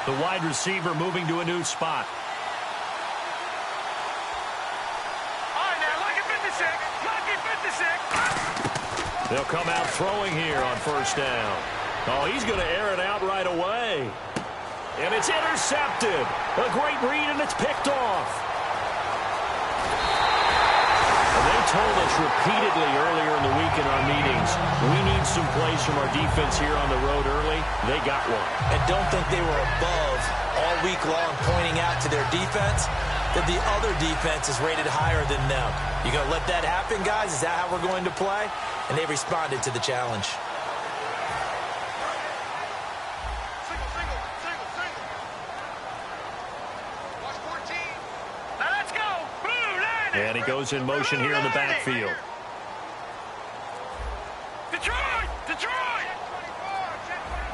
The wide receiver moving to a new spot. All right, now, lucky 56. Lucky 56. They'll come out throwing here on first down. Oh, he's going to air it out right away. And it's intercepted. A great read, and it's picked off. And they told us repeatedly earlier in the week in our meetings, we need some plays from our defense here on the road early. They got one. And don't think they were above all week long pointing out to their defense that the other defense is rated higher than them. You going to let that happen, guys? Is that how we're going to play? And they responded to the challenge. And he goes in motion here in the backfield. Detroit! Detroit!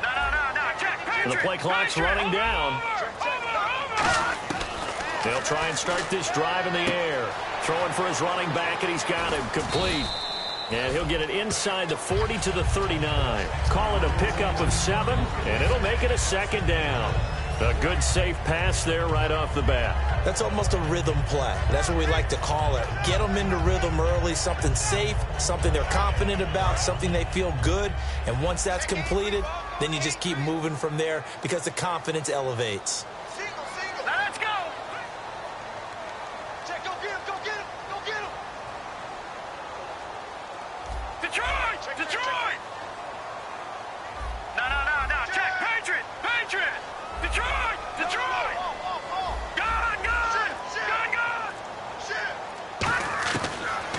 No. Jack, The play clock's running down. They'll try and start this drive in the air. Throwing for his running back, and he's got him complete. And he'll get it inside the 40 to the 39. Call it a pickup of 7, and it'll make it a second down. A good, safe pass there right off the bat. That's almost a rhythm play. That's what we like to call it. Get them into rhythm early, something safe, something they're confident about, something they feel good. And once that's completed, then you just keep moving from there because the confidence elevates. Let's go! Jack, go get him, go get him, go get him! Detroit! Detroit! No, Jack, Patriot! Detroit! Detroit! Gun!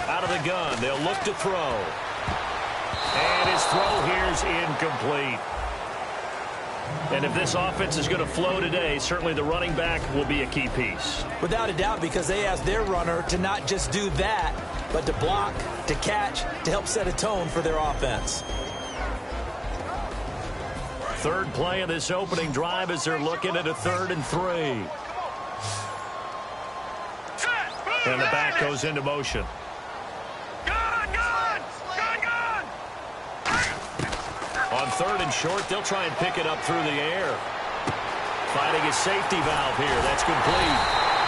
Out of the gun, they'll look to throw. And his throw here's incomplete. And if this offense is going to flow today, certainly the running back will be a key piece. Without a doubt, because they asked their runner to not just do that, but to block, to catch, to help set a tone for their offense. Third play of this opening drive as they're looking at a 3rd and 3. And the back goes into motion. On 3rd and short, they'll try and pick it up through the air. Finding his safety valve here. That's complete.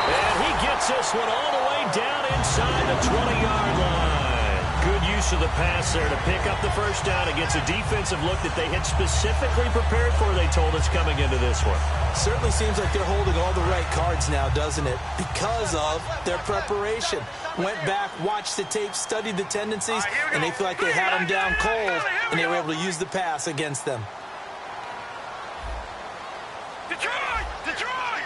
And he gets this one all the way down inside the 20-yard line. Good use of the pass there to pick up the first down against a defensive look that they had specifically prepared for, they told us, coming into this one. Certainly seems like they're holding all the right cards now, doesn't it? Because of their preparation. Went back, watched the tape, studied the tendencies, and they feel like they had them down cold, and they were able to use the pass against them. Detroit! Detroit!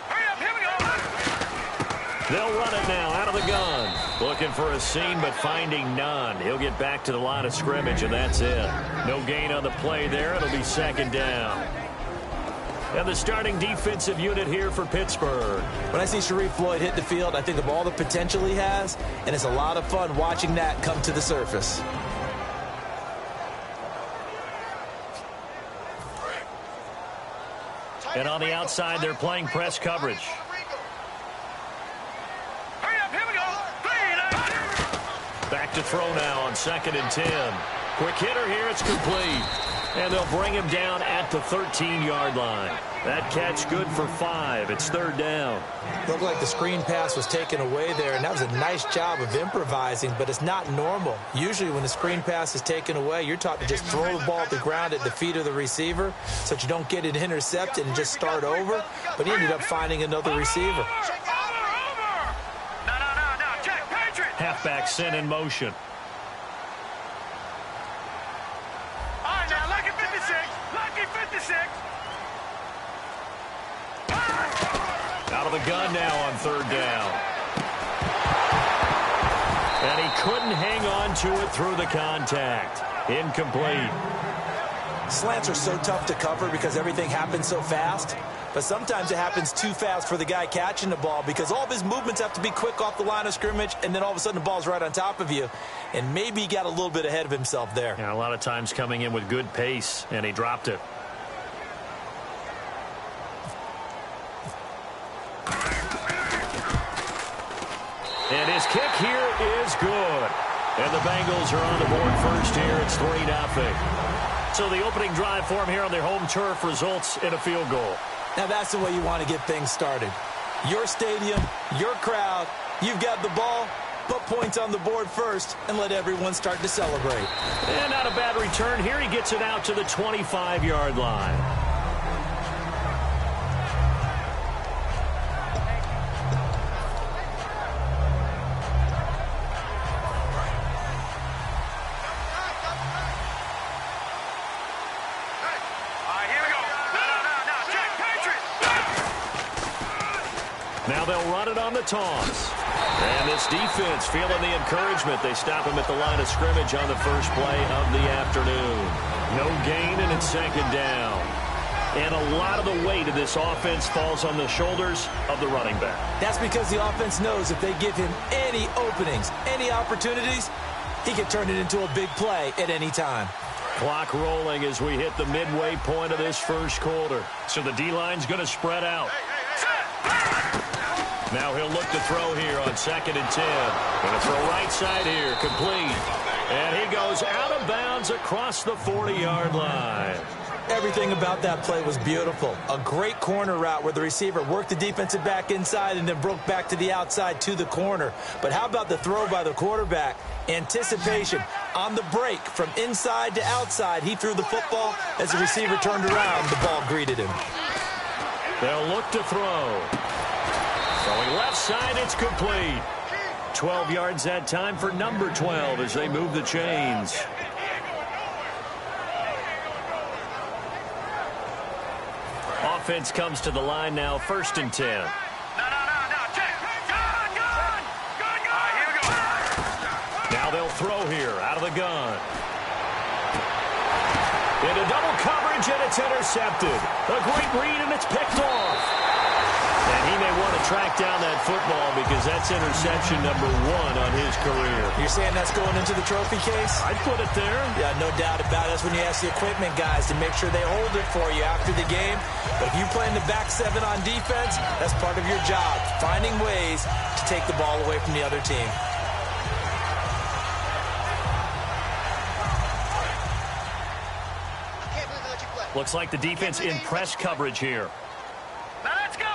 Hurry up, here we go! They'll run it now out of the gun. Looking for a seam, but finding none. He'll get back to the line of scrimmage, and that's it. No gain on the play there. It'll be second down. And the starting defensive unit here for Pittsburgh. When I see Sharif Floyd hit the field, I think of all the potential he has, and it's a lot of fun watching that come to the surface. And on the outside, they're playing press coverage. Hurry up, here we go! Back to throw now on 2nd and 10. Quick hitter here, it's complete. And they'll bring him down at the 13-yard line. That catch good for 5. It's 3rd down. Looked like the screen pass was taken away there, and that was a nice job of improvising, but it's not normal. Usually when the screen pass is taken away, you're taught to just throw the ball at the ground at the feet of the receiver so that you don't get it intercepted and just start over, but he ended up finding another receiver. No, Jack, Patriot! Halfback sent in motion. All right, now, lucky 56! Lucky 56! Out of the gun now on 3rd down. And he couldn't hang on to it through the contact. Incomplete. Slants are so tough to cover because everything happens so fast. But sometimes it happens too fast for the guy catching the ball because all of his movements have to be quick off the line of scrimmage, and then all of a sudden the ball's right on top of you. And maybe he got a little bit ahead of himself there. Yeah, a lot of times coming in with good pace, and he dropped it. And his kick here is good. And the Bengals are on the board first here. It's 3-0. So the opening drive for him here on their home turf results in a field goal. Now that's the way you want to get things started. Your stadium, your crowd, you've got the ball, put points on the board first and let everyone start to celebrate. And not a bad return here. He gets it out to the 25-yard line. Now they'll run it on the toss. And this defense feeling the encouragement. They stop him at the line of scrimmage on the first play of the afternoon. No gain, and it's second down. And a lot of the weight of this offense falls on the shoulders of the running back. That's because the offense knows if they give him any openings, any opportunities, he can turn it into a big play at any time. Clock rolling as we hit the midway point of this first quarter. So the D-line's going to spread out. Now he'll look to throw here on 2nd and 10. Going to throw right side here, complete. And he goes out of bounds across the 40-yard line. Everything about that play was beautiful. A great corner route where the receiver worked the defensive back inside and then broke back to the outside to the corner. But how about the throw by the quarterback? Anticipation on the break from inside to outside. He threw the football. As the receiver turned around, the ball greeted him. They'll look to throw. Throwing left side, it's complete. 12 yards that time for number 12 as they move the chains. Offense comes to the line now, 1st and 10. No, check. Gun. All right, here we go. Now they'll throw here out of the gun. Into double coverage, and it's intercepted. A great read, and it's picked off. And he may want to track down that football because that's interception number 1 on his career. You're saying that's going into the trophy case? I'd put it there. Yeah, no doubt about it. That's when you ask the equipment guys to make sure they hold it for you after the game. But if you play in the back 7 on defense, that's part of your job, finding ways to take the ball away from the other team. Looks like the defense in press coverage here. Now let's go.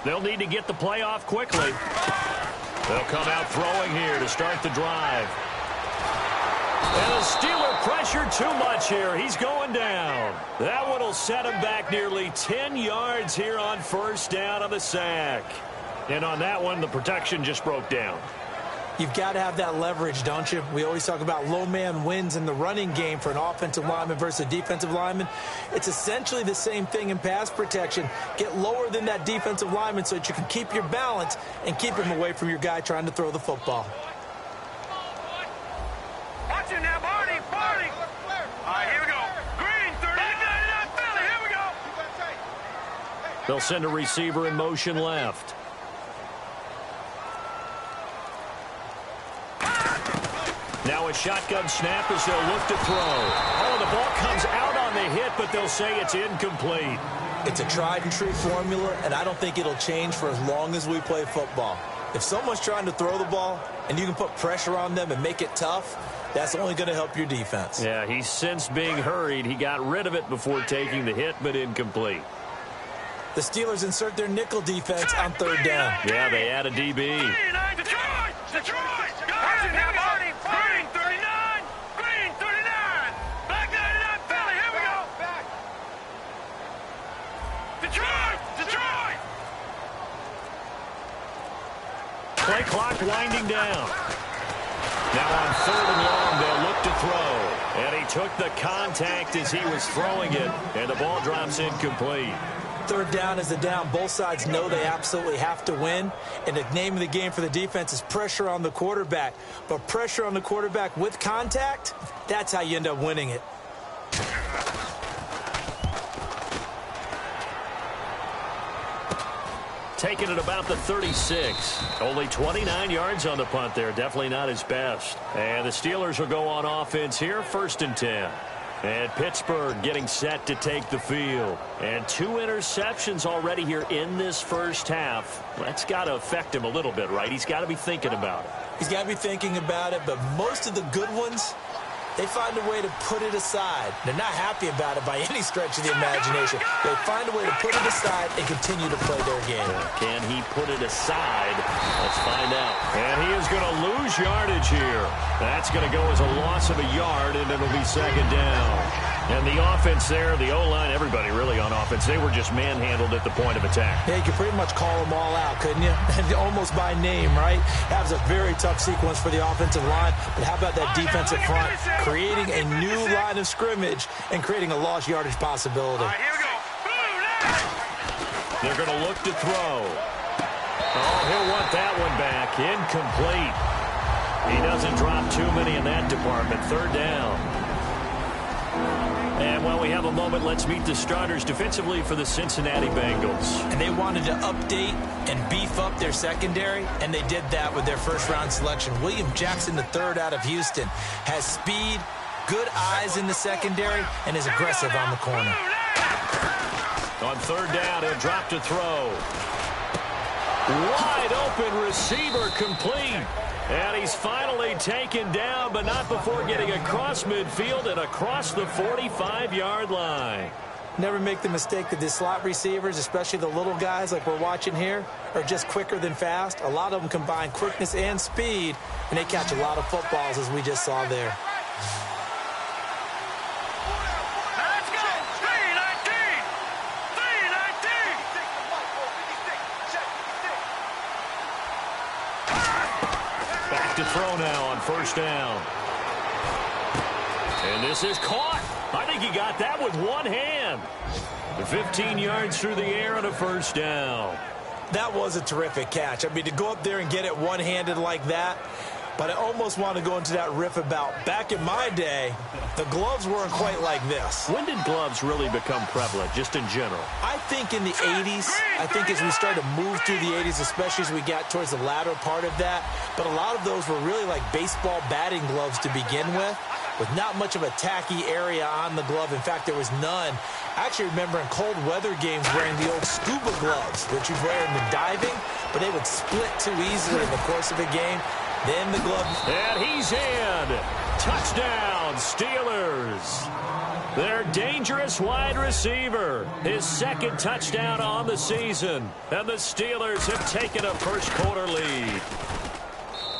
They'll need to get the play off quickly. They'll come out throwing here to start the drive. And the Steeler pressure too much here. He's going down. That one will set him back nearly 10 yards here on 1st down on the sack. And on that one, the protection just broke down. You've got to have that leverage, don't you? We always talk about low man wins in the running game for an offensive lineman versus a defensive lineman. It's essentially the same thing in pass protection. Get lower than that defensive lineman so that you can keep your balance and keep him away from your guy trying to throw the football. Watch it now, Barney. All right, here we go. Green, 39, Philly, here we go. They'll send a receiver in motion left. Now a shotgun snap as they'll look to throw. Oh, the ball comes out on the hit, but they'll say it's incomplete. It's a tried-and-true formula, and I don't think it'll change for as long as we play football. If someone's trying to throw the ball and you can put pressure on them and make it tough, that's only going to help your defense. Yeah, he's since being hurried. He got rid of it before taking the hit, but incomplete. The Steelers insert their nickel defense on 3rd down. Yeah, they add a DB. Detroit! Watch it now, Barney. Green, 39. Black 99, Philly, here we go. Detroit! Play clock winding down. Now on 3rd and long, they'll look to throw. And he took the contact as he was throwing it, and the ball drops incomplete. 3rd down is the down. Both sides know they absolutely have to win. And the name of the game for the defense is pressure on the quarterback. But pressure on the quarterback with contact, that's how you end up winning it. Taking it about the 36. Only 29 yards on the punt there. Definitely not his best. And the Steelers will go on offense here, 1st and 10. And Pittsburgh getting set to take the field. And 2 interceptions already here in this first half. That's got to affect him a little bit, right? He's got to be thinking about it. He's got to be thinking about it, but most of the good ones, they find a way to put it aside. They're not happy about it by any stretch of the imagination. They find a way to put it aside and continue to play their game. Can he put it aside? Let's find out. And he is going to lose yardage here. That's going to go as a loss of a yard, and it'll be second down. And the offense there, the O-line, everybody really on offense, they were just manhandled at the point of attack. Yeah, you could pretty much call them all out, couldn't you? Almost by name, right? That was a very tough sequence for the offensive line. But how about that defensive front creating a new line of scrimmage and creating a lost yardage possibility? All right, here we go. They're going to look to throw. Oh, he'll want that one back. Incomplete. He doesn't drop too many in that department. Third down. And while we have a moment, let's meet the starters defensively for the Cincinnati Bengals. And they wanted to update and beef up their secondary, and they did that with their first-round selection. William Jackson III out of Houston has speed, good eyes in the secondary, and is aggressive on the corner. On third down, he'll drop to throw. Wide open receiver complete. And he's finally taken down, but not before getting across midfield and across the 45-yard line. Never make the mistake that the slot receivers, especially the little guys like we're watching here, are just quicker than fast. A lot of them combine quickness and speed, and they catch a lot of footballs, as we just saw there. Let's go. 319. 319. Back to throw now on first down. And this is caught. I think he got that with one hand. 15 yards through the air on a first down. That was a terrific catch. I mean, to go up there and get it one-handed like that, but I almost want to go into that riff about back in my day, the gloves weren't quite like this. When did gloves really become prevalent, just in general? I think in the 80s. I think as we started to move through the 80s, especially as we got towards the latter part of that. But a lot of those were really like baseball batting gloves to begin with not much of a tacky area on the glove. In fact, there was none. I actually remember in cold weather games wearing the old scuba gloves, which you'd wear in the diving, but they would split too easily in the course of a game. Then the glove. And he's in. Touchdown, Steelers. Their dangerous wide receiver. His second touchdown on the season. And the Steelers have taken a first-quarter lead.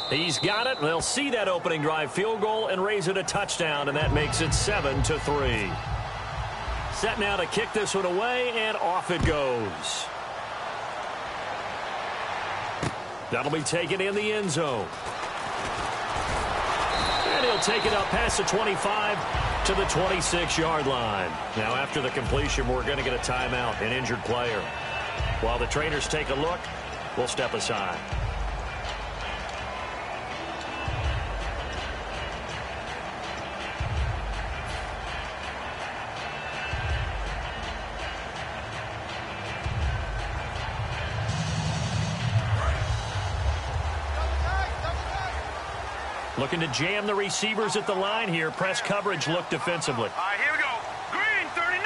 He's got it. They'll see that opening drive field goal and raise it a touchdown, and that makes it 7-3. Set now to kick this one away, and off it goes. That'll be taken in the end zone. And he'll take it up past the 25 to the 26-yard line. Now, after the completion, we're going to get a timeout, an injured player. While the trainers take a look, we'll step aside. Looking to jam the receivers at the line here. Press coverage look defensively. All right, here we go. Green 39.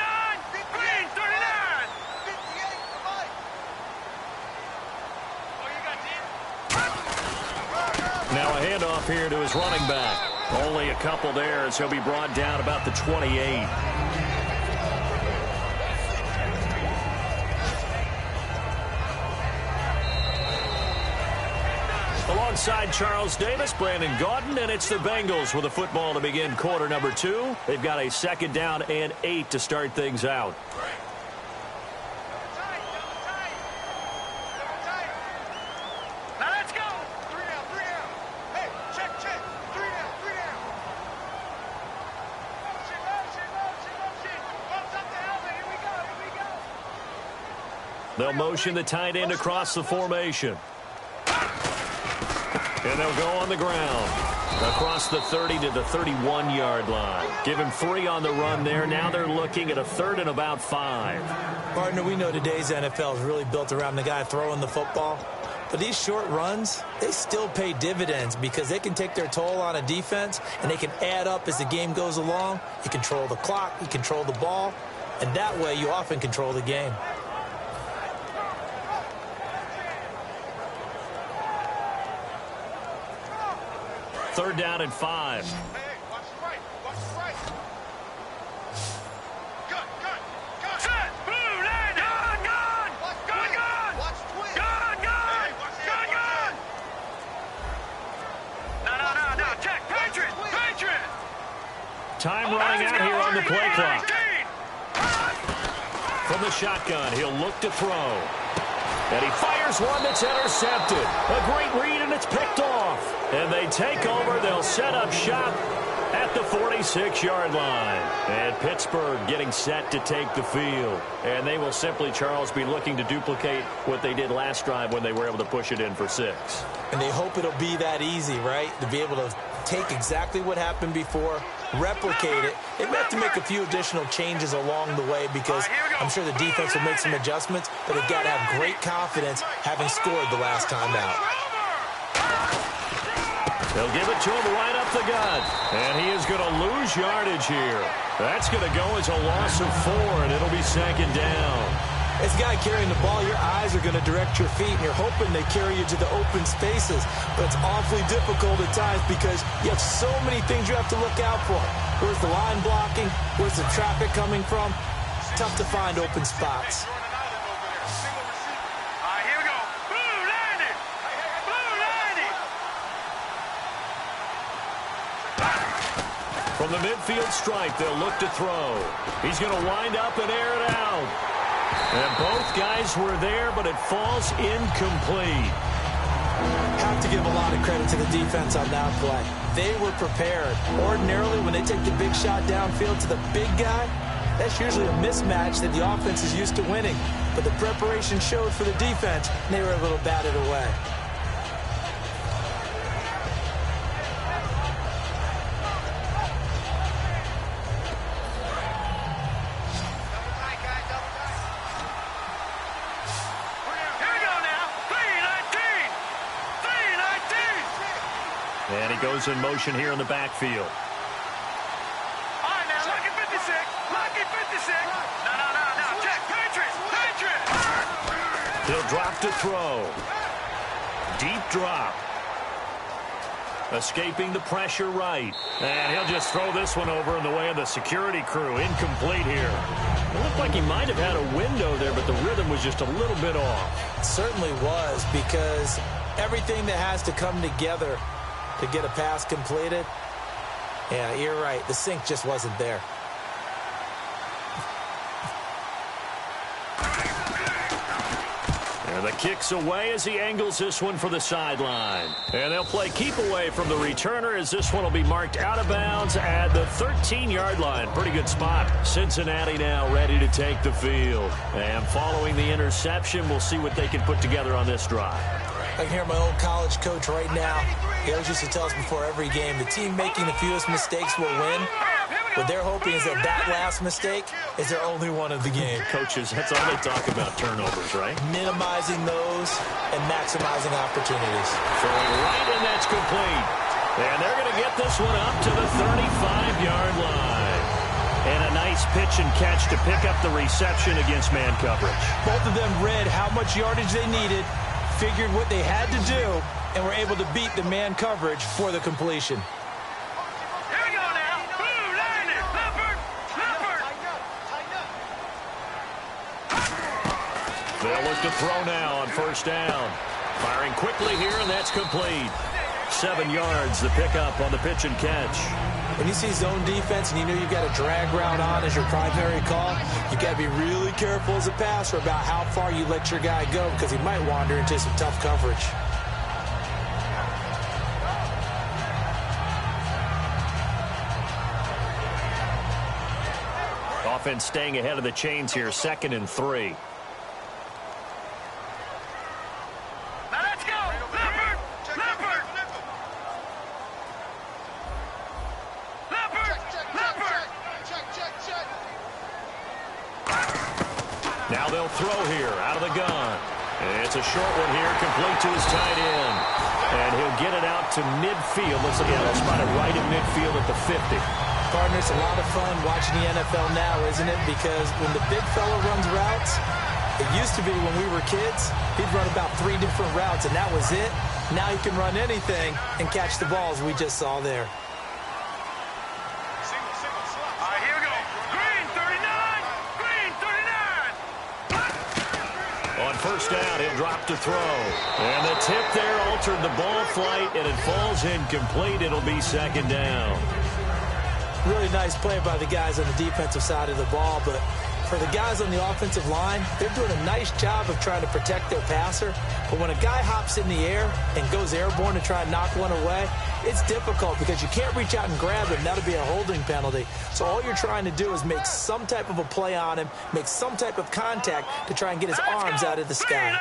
Green 39. Now a handoff here to his running back. Only a couple there, so he'll be brought down about the 28. Alongside Charles Davis, Brandon Gaudin, and it's the Bengals with a football to begin quarter number 2. They've got a second down and 8 to start things out. Now let's go. 3 down, 3 down. Hey, check. 3 down, 3 down. Motion. Bumps up the helmet. Here we go. They'll motion the tight end across the formation. And they'll go on the ground across the 30 to the 31-yard line. Give him 3 on the run there. Now they're looking at a third and about 5. Partner, we know today's NFL is really built around the guy throwing the football. But these short runs, they still pay dividends because they can take their toll on a defense, and they can add up as the game goes along. You control the clock, you control the ball, and that way you often control the game. Third down and 5. Hey, watch the right. Watch the right. Gun. Set. Blue, land. Gun. Watch twin. Gun. Hey, watch the gun. No. Check. Patriot. Time running out here on the play clock. From the shotgun, he'll look to throw. And he fires one that's intercepted. A great read, and it's picked off. And they take over. They'll set up shop at the 46-yard line. And Pittsburgh getting set to take the field. And they will simply, Charles, be looking to duplicate what they did last drive when they were able to push it in for 6. And they hope it'll be that easy, right? To be able to take exactly what happened before, replicate it. They may have to make a few additional changes along the way because I'm sure the defense will make some adjustments, but they've got to have great confidence having scored the last time out. They'll give it to him right up the gut. And he is going to lose yardage here. That's going to go as a loss of 4, and it'll be second down. As a guy carrying the ball, your eyes are going to direct your feet, and you're hoping they carry you to the open spaces. But it's awfully difficult at times because you have so many things you have to look out for. Where's the line blocking? Where's the traffic coming from? Tough to find open spots. Here we go. Blue, landing. From the midfield stripe, they'll look to throw. He's going to wind up and air it out. And both guys were there, but it falls incomplete. Have to give a lot of credit to the defense on that play. They were prepared. Ordinarily, when they take the big shot downfield to the big guy, that's usually a mismatch that the offense is used to winning. But the preparation showed for the defense, and they were able to bat it away. And he goes in motion here in the backfield. All right, now, lucky 56. No. Check. Patriot. He'll drop to throw. Deep drop. Escaping the pressure right. And he'll just throw this one over in the way of the security crew. Incomplete here. It looked like he might have had a window there, but the rhythm was just a little bit off. It certainly was, because everything that has to come together to get a pass completed, yeah, you're right. The sync just wasn't there. And the kick's away as he angles this one for the sideline. And they'll play keep away from the returner as this one will be marked out of bounds at the 13-yard line. Pretty good spot. Cincinnati now ready to take the field. And following the interception, we'll see what they can put together on this drive. I can hear my old college coach right now. He always used to tell us before every game, the team making the fewest mistakes will win. What they're hoping is that last mistake is their only one of the game. Coaches, that's all they talk about, turnovers, right? Minimizing those and maximizing opportunities. Throwing right, and that's complete. And they're going to get this one up to the 35-yard line. And a nice pitch and catch to pick up the reception against man coverage. Both of them read how much yardage they needed, figured what they had to do, and were able to beat the man coverage for the completion. Here we go now. Blue, landing. Leopard. They'll look to throw now on first down. Firing quickly here, and that's complete. 7 yards, the pickup on the pitch and catch. When you see zone defense and you know you've got a drag route on as your primary call, you've got to be really careful as a passer about how far you let your guy go because he might wander into some tough coverage. Offense staying ahead of the chains here, 2nd and 3. Now let's go. Leopard. Now they'll throw here out of the gun. It's a short one here, complete to his tight end. And he'll get it out to midfield. Looks like he'll spot it right in midfield at the 50. Partner, it's a lot of fun watching the NFL now, isn't it? Because when the big fella runs routes, it used to be when we were kids, he'd run about 3 different routes, and that was it. Now he can run anything and catch the balls we just saw there. All right, here we go. Green 39. Green 39. On first down, he'll drop to throw. And the tip there altered the ball flight, and it falls incomplete. It'll be second down. Really nice play by the guys on the defensive side of the ball, but for the guys on the offensive line, they're doing a nice job of trying to protect their passer. But when a guy hops in the air and goes airborne to try and knock one away, it's difficult because you can't reach out and grab him. That'll be a holding penalty. So all you're trying to do is make some type of a play on him, make some type of contact to try and get his arms out of the sky.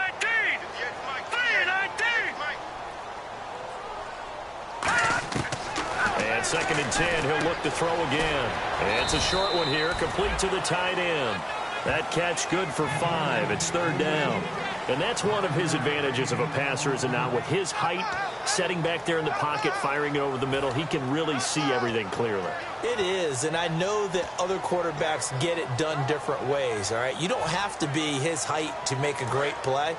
And second and 10, he'll look to throw again. And it's a short one here, complete to the tight end. That catch good for 5. It's third down. And that's one of his advantages of a passer, is it not? With his height, setting back there in the pocket, firing it over the middle, he can really see everything clearly. It is, and I know that other quarterbacks get it done different ways, all right? You don't have to be his height to make a great play.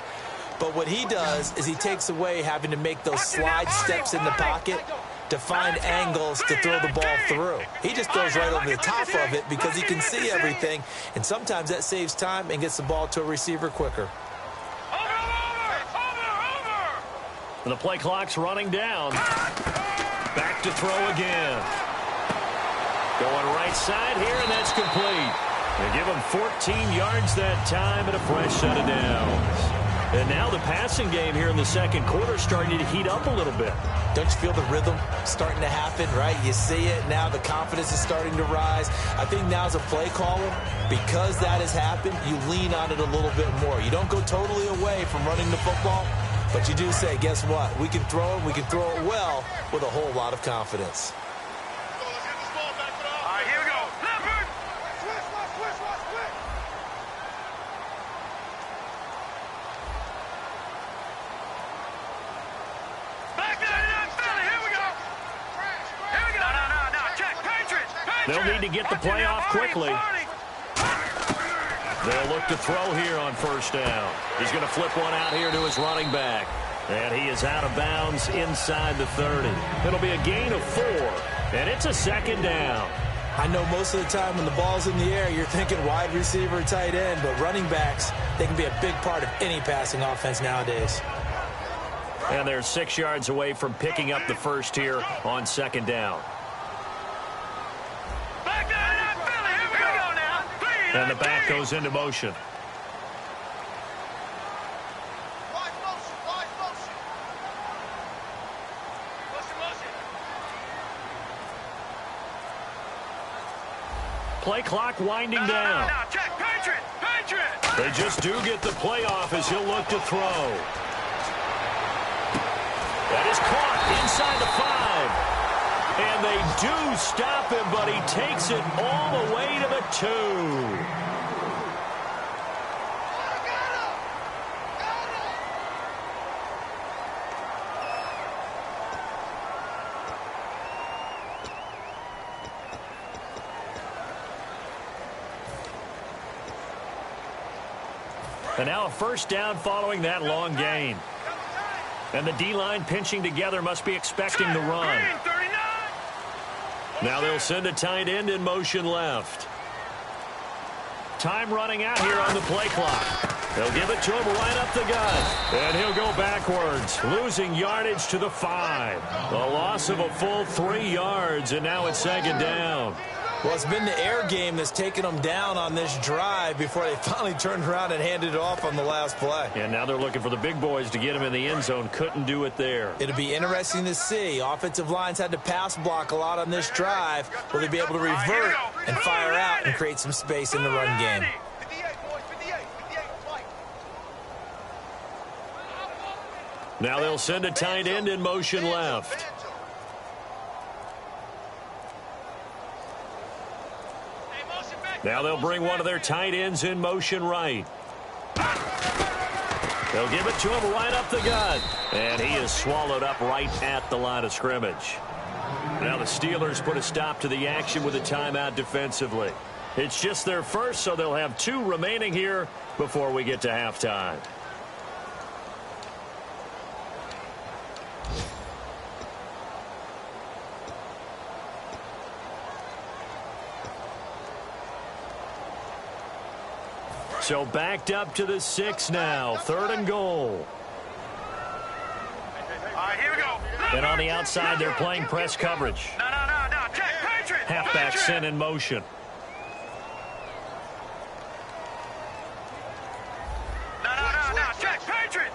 But what he does is he takes away having to make those slide steps in the pocket to find angles to throw the ball through. He just throws right over the top of it because he can see everything, and sometimes that saves time and gets the ball to a receiver quicker. And the play clock's running down. Back to throw again. Going right side here, and that's complete. They give him 14 yards that time and a fresh set of downs. And now the passing game here in the second quarter is starting to heat up a little bit. Don't you feel the rhythm starting to happen, right? You see it now. The confidence is starting to rise. I think now as a play caller, because that has happened, you lean on it a little bit more. You don't go totally away from running the football, but you do say, guess what? We can throw it. We can throw it well with a whole lot of confidence. All right, here we go. Leopard. Back there, Philly. Here we go. Here we go. No. Check. Patriots. They'll need to get the play off quickly. They'll look to throw here on first down. He's going to flip one out here to his running back. And he is out of bounds inside the 30. It'll be a gain of 4, and it's a second down. I know most of the time when the ball's in the air, you're thinking wide receiver, tight end, but running backs, they can be a big part of any passing offense nowadays. And they're 6 yards away from picking up the first here on second down. Back there, Philly. Here we go now. And the back goes into motion. Play clock winding down. Now, check. Patriot. They just do get the play off as he'll look to throw. That is caught inside the 5. And they do stop him, but he takes it all the way to the 2. And now a first down following that long gain. And the D-line pinching together must be expecting the run. Now they'll send a tight end in motion left. Time running out here on the play clock. They'll give it to him right up the gut. And he'll go backwards, losing yardage to the 5. A loss of a full 3 yards, and now it's second down. Well, it's been the air game that's taken them down on this drive before they finally turned around and handed it off on the last play. And now they're looking for the big boys to get him in the end zone. Couldn't do it there. It'll be interesting to see. Offensive lines had to pass block a lot on this drive. Will they be able to revert and fire out and create some space in the run game? Now they'll send a tight end in motion left. Now they'll bring one of their tight ends in motion right. They'll give it to him right up the gut. And he is swallowed up right at the line of scrimmage. Now the Steelers put a stop to the action with a timeout defensively. It's just their first, so they'll have 2 remaining here before we get to halftime. So backed up to the 6 now. 3rd and goal. All right, here we go. And on the outside, they're playing press coverage. No. Check, Patriot. Halfback Patriot. sent in motion. No. Check, Patriot.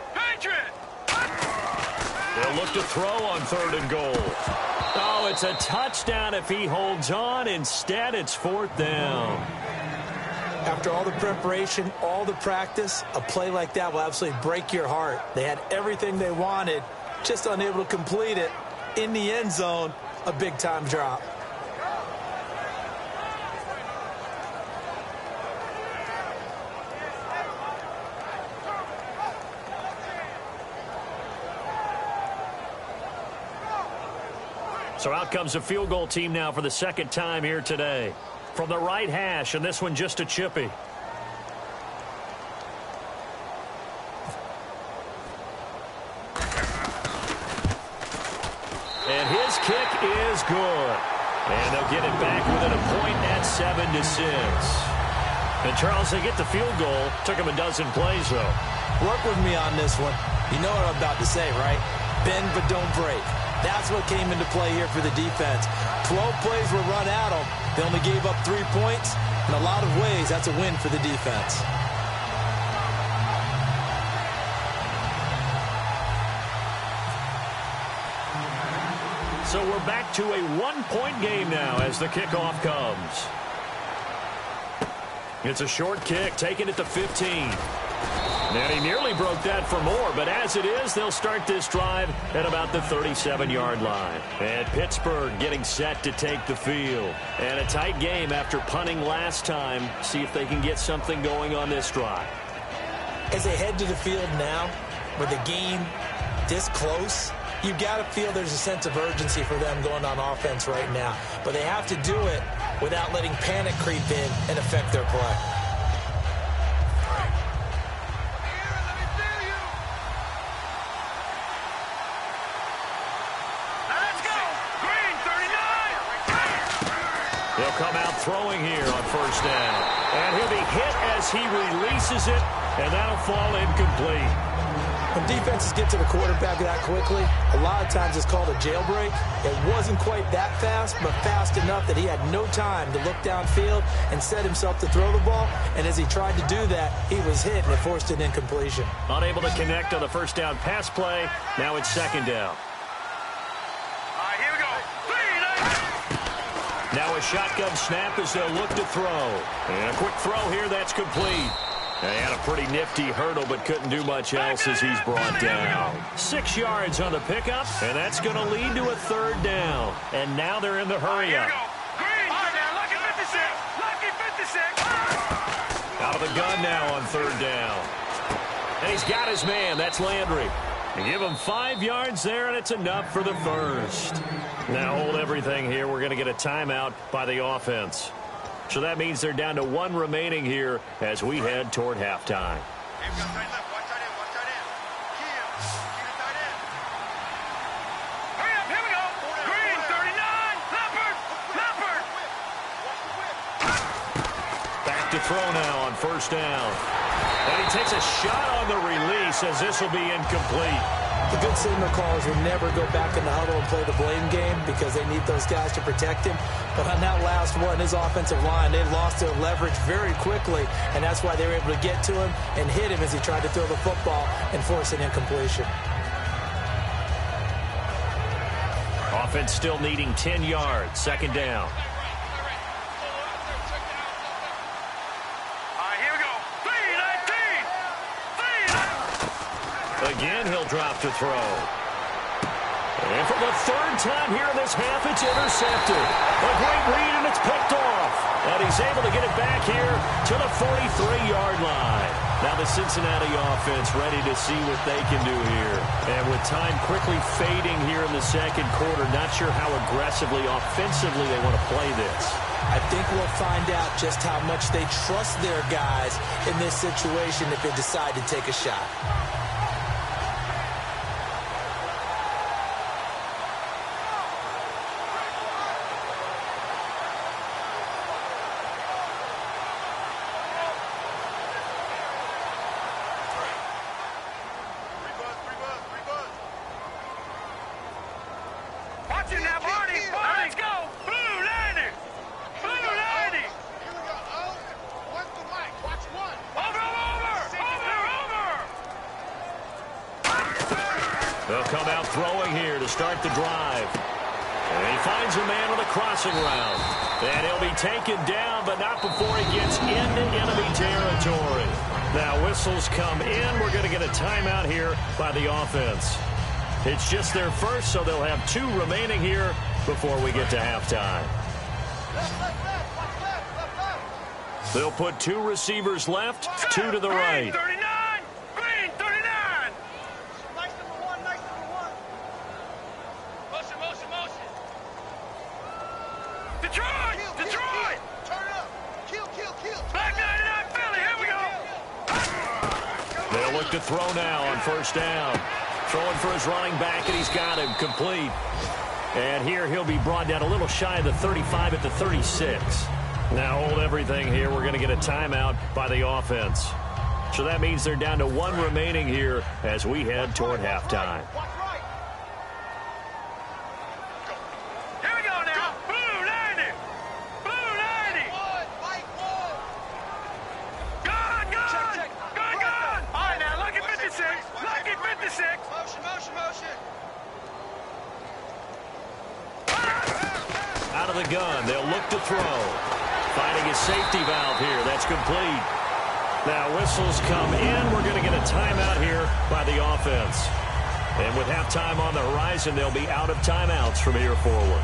They'll look to throw on 3rd and goal. Oh, it's a touchdown if he holds on. Instead, it's 4th down. After all the preparation, all the practice, a play like that will absolutely break your heart. They had everything they wanted, just unable to complete it. In the end zone, a big-time drop. So out comes a field goal team now for the 2nd time here today. From the right hash, and this one just a chippy. And his kick is good. And they'll get it back within a point at 7-6. And Charles, they get the field goal. Took him a dozen plays, though. Work with me on this one. You know what I'm about to say, right? Bend but don't break. That's what came into play here for the defense. 12 plays were run at them. They only gave up 3 points. In a lot of ways, that's a win for the defense. So we're back to a 1-point game now as the kickoff comes. It's a short kick, taken at the 15. And he nearly broke that for more, but as it is, they'll start this drive at about the 37-yard line. And Pittsburgh getting set to take the field. And a tight game after punting last time. See if they can get something going on this drive. As they head to the field now, with the game this close, you got to feel there's a sense of urgency for them going on offense right now. But they have to do it without letting panic creep in and affect their play. They'll come out throwing here on 1st down. And he'll be hit as he releases it, and that'll fall incomplete. When defenses get to the quarterback that quickly, a lot of times it's called a jailbreak. It wasn't quite that fast, but fast enough that he had no time to look downfield and set himself to throw the ball. And as he tried to do that, he was hit, and it forced an incompletion. Unable to connect on the 1st down pass play. Now it's 2nd down. Now a shotgun snap as they'll look to throw. And a quick throw here, that's complete. They had a pretty nifty hurdle, but couldn't do much else as he's brought down. 6 yards on the pickup, and that's going to lead to a 3rd down. And now they're in the hurry-up. Out of the gun now on 3rd down. And he's got his man, that's Landry. You give him 5 yards there, and it's enough for the 1st. Now hold everything here. We're going to get a timeout by the offense. So that means they're down to 1 remaining here as we head toward halftime. Here we go. Green, 39. Leopard. Back to throw now on 1st down. And he takes a shot on the release as this will be incomplete. The good signal callers will never go back in the huddle and play the blame game because they need those guys to protect him. But on that last one, his offensive line, they lost their leverage very quickly, and that's why they were able to get to him and hit him as he tried to throw the football and force an incompletion. Offense still needing 10 yards. 2nd down. Again, he'll drop to throw. And for the 3rd time here in this half, it's intercepted. A great read, and it's picked off. And he's able to get it back here to the 43-yard line. Now the Cincinnati offense ready to see what they can do here. And with time quickly fading here in the second quarter, not sure how aggressively, offensively they want to play this. I think we'll find out just how much they trust their guys in this situation if they decide to take a shot. They'll come out throwing here to start the drive. And he finds a man with a crossing route. And he'll be taken down, but not before he gets into enemy territory. Now whistles come in. We're going to get a timeout here by the offense. It's just their first, so they'll have 2 remaining here before we get to halftime. They'll put 2 receivers left, 2 to the right. To throw now on first down. Throwing for his running back, and he's got him complete. And here he'll be brought down a little shy of the 35 at the 36. Now hold everything here. We're going to get a timeout by the offense. So that means they're down to 1 remaining here as we head toward halftime. Out of the gun, they'll look to throw. Finding his safety valve here. That's complete. Now whistles come in. We're going to get a timeout here by the offense. And with halftime on the horizon, they'll be out of timeouts from here forward.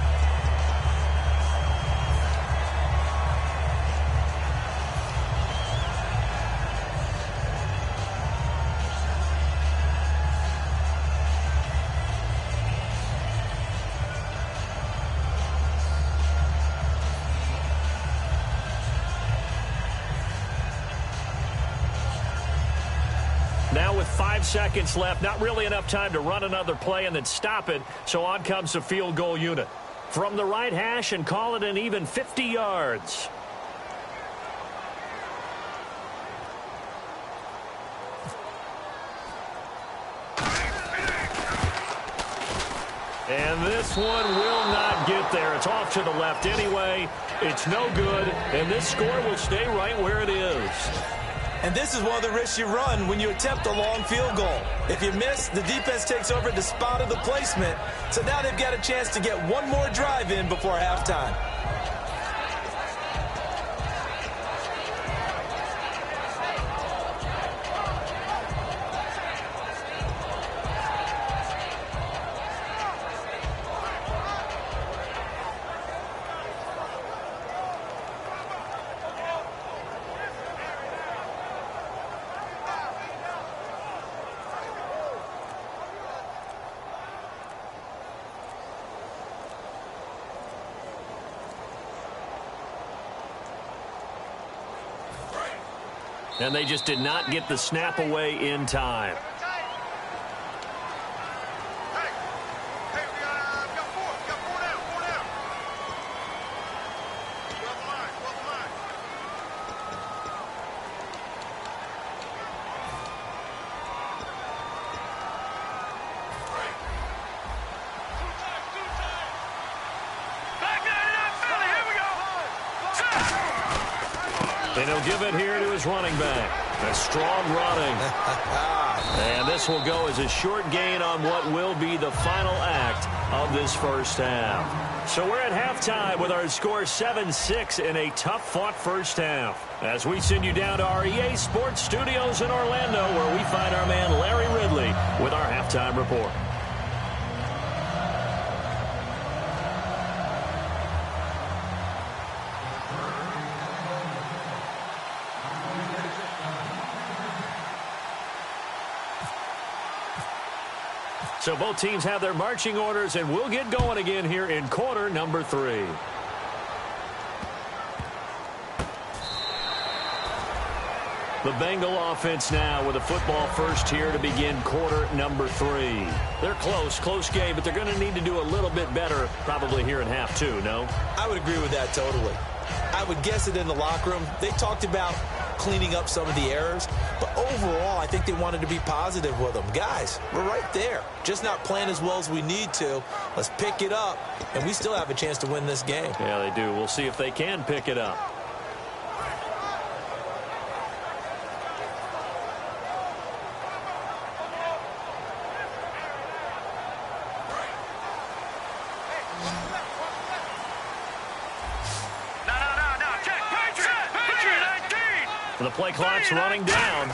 Now with 5 seconds left, not really enough time to run another play and then stop it, so on comes the field goal unit. From the right hash and call it an even 50 yards. And this one will not get there. It's off to the left anyway. It's no good, and this score will stay right where it is. And this is one of the risks you run when you attempt a long field goal. If you miss, the defense takes over at the spot of the placement. So now they've got a chance to get one more drive in before halftime. And they just did not get the snap away in time. And he'll give it here to his running back. A strong running. And this will go as a short gain on what will be the final act of this first half. So we're at halftime with our score 7-6 in a tough-fought first half. As we send you down to our EA Sports Studios in Orlando, where we find our man Larry Ridley with our halftime report. So both teams have their marching orders, and we'll get going again here in quarter number 3. The Bengal offense now with a football first here to begin quarter number 3. They're close game, but they're going to need to do a little bit better probably here in half 2, no? I would agree with that totally. I would guess it in the locker room. They talked about cleaning up some of the errors, but overall, I think they wanted to be positive with them. Guys, we're right there. Just not playing as well as we need to. Let's pick it up, and we still have a chance to win this game. Yeah, they do. We'll see if they can pick it up. The play clock's running down.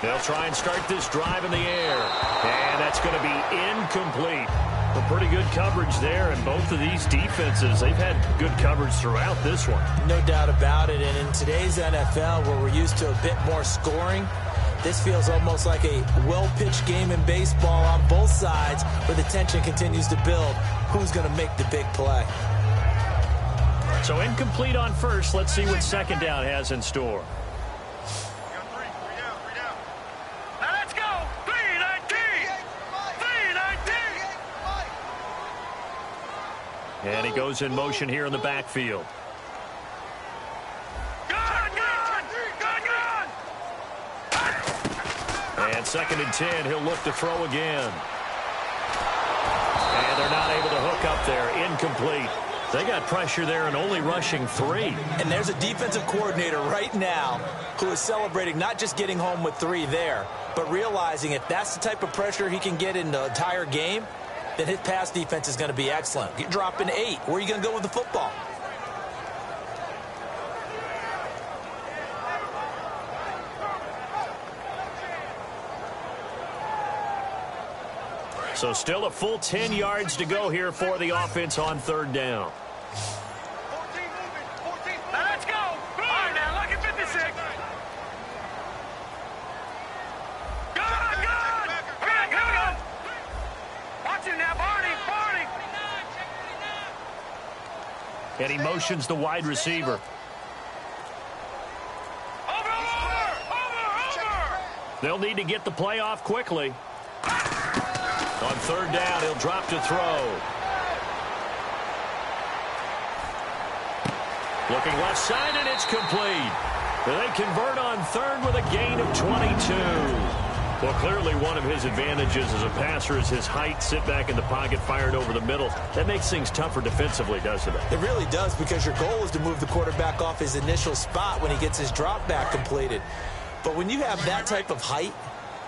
They'll try and start this drive in the air. And that's going to be incomplete. Well, pretty good coverage there, and both of these defenses, they've had good coverage throughout this one. No doubt about it, and in today's NFL, where we're used to a bit more scoring, this feels almost like a well-pitched game in baseball on both sides, where the tension continues to build. Who's going to make the big play? So incomplete on first. Let's see what second down has in store. Now let's go. 3-19. And he goes in motion here in the backfield. Gun. And 2nd and 10. He'll look to throw again. And they're not able to hook up there. Incomplete. They got pressure there and only rushing 3. And there's a defensive coordinator right now who is celebrating not just getting home with 3 there, but realizing if that's the type of pressure he can get in the entire game, then his pass defense is going to be excellent. You're dropping 8. Where are you going to go with the football? So still a full 10 yards to go here for the offense on 3rd down. 14 moving. 14. Now let's go. All right, now lucky 56. Gun. Here we go. Watch him now, Barney. And he motions the wide receiver. Over. They'll need to get the play off quickly. On 3rd down, he'll drop to throw. Looking left side, and it's complete. They convert on 3rd with a gain of 22. Well, clearly one of his advantages as a passer is his height. Sit back in the pocket, fired over the middle. That makes things tougher defensively, doesn't it? It really does, because your goal is to move the quarterback off his initial spot when he gets his drop back completed. But when you have that type of height,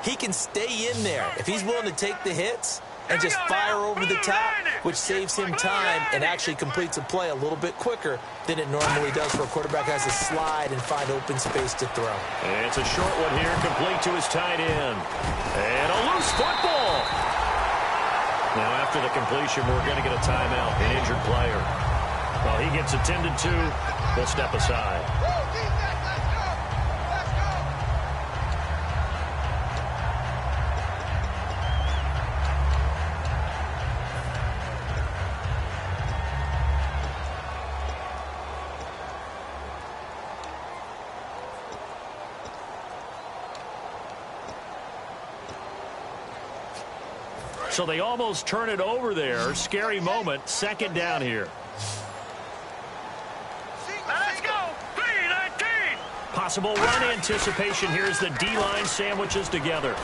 he can stay in there if he's willing to take the hits and just fire over the top, which saves him time and actually completes a play a little bit quicker than it normally does for a quarterback who has to slide and find open space to throw. And it's a short one here, complete to his tight end. And a loose football. Now after the completion, we're going to get a timeout, an injured player. While he gets attended to, we'll step aside. So they almost turn it over there. Scary moment. 2nd down here. Let's go. 3-19. Possible run anticipation. Here's the D-line sandwiches together.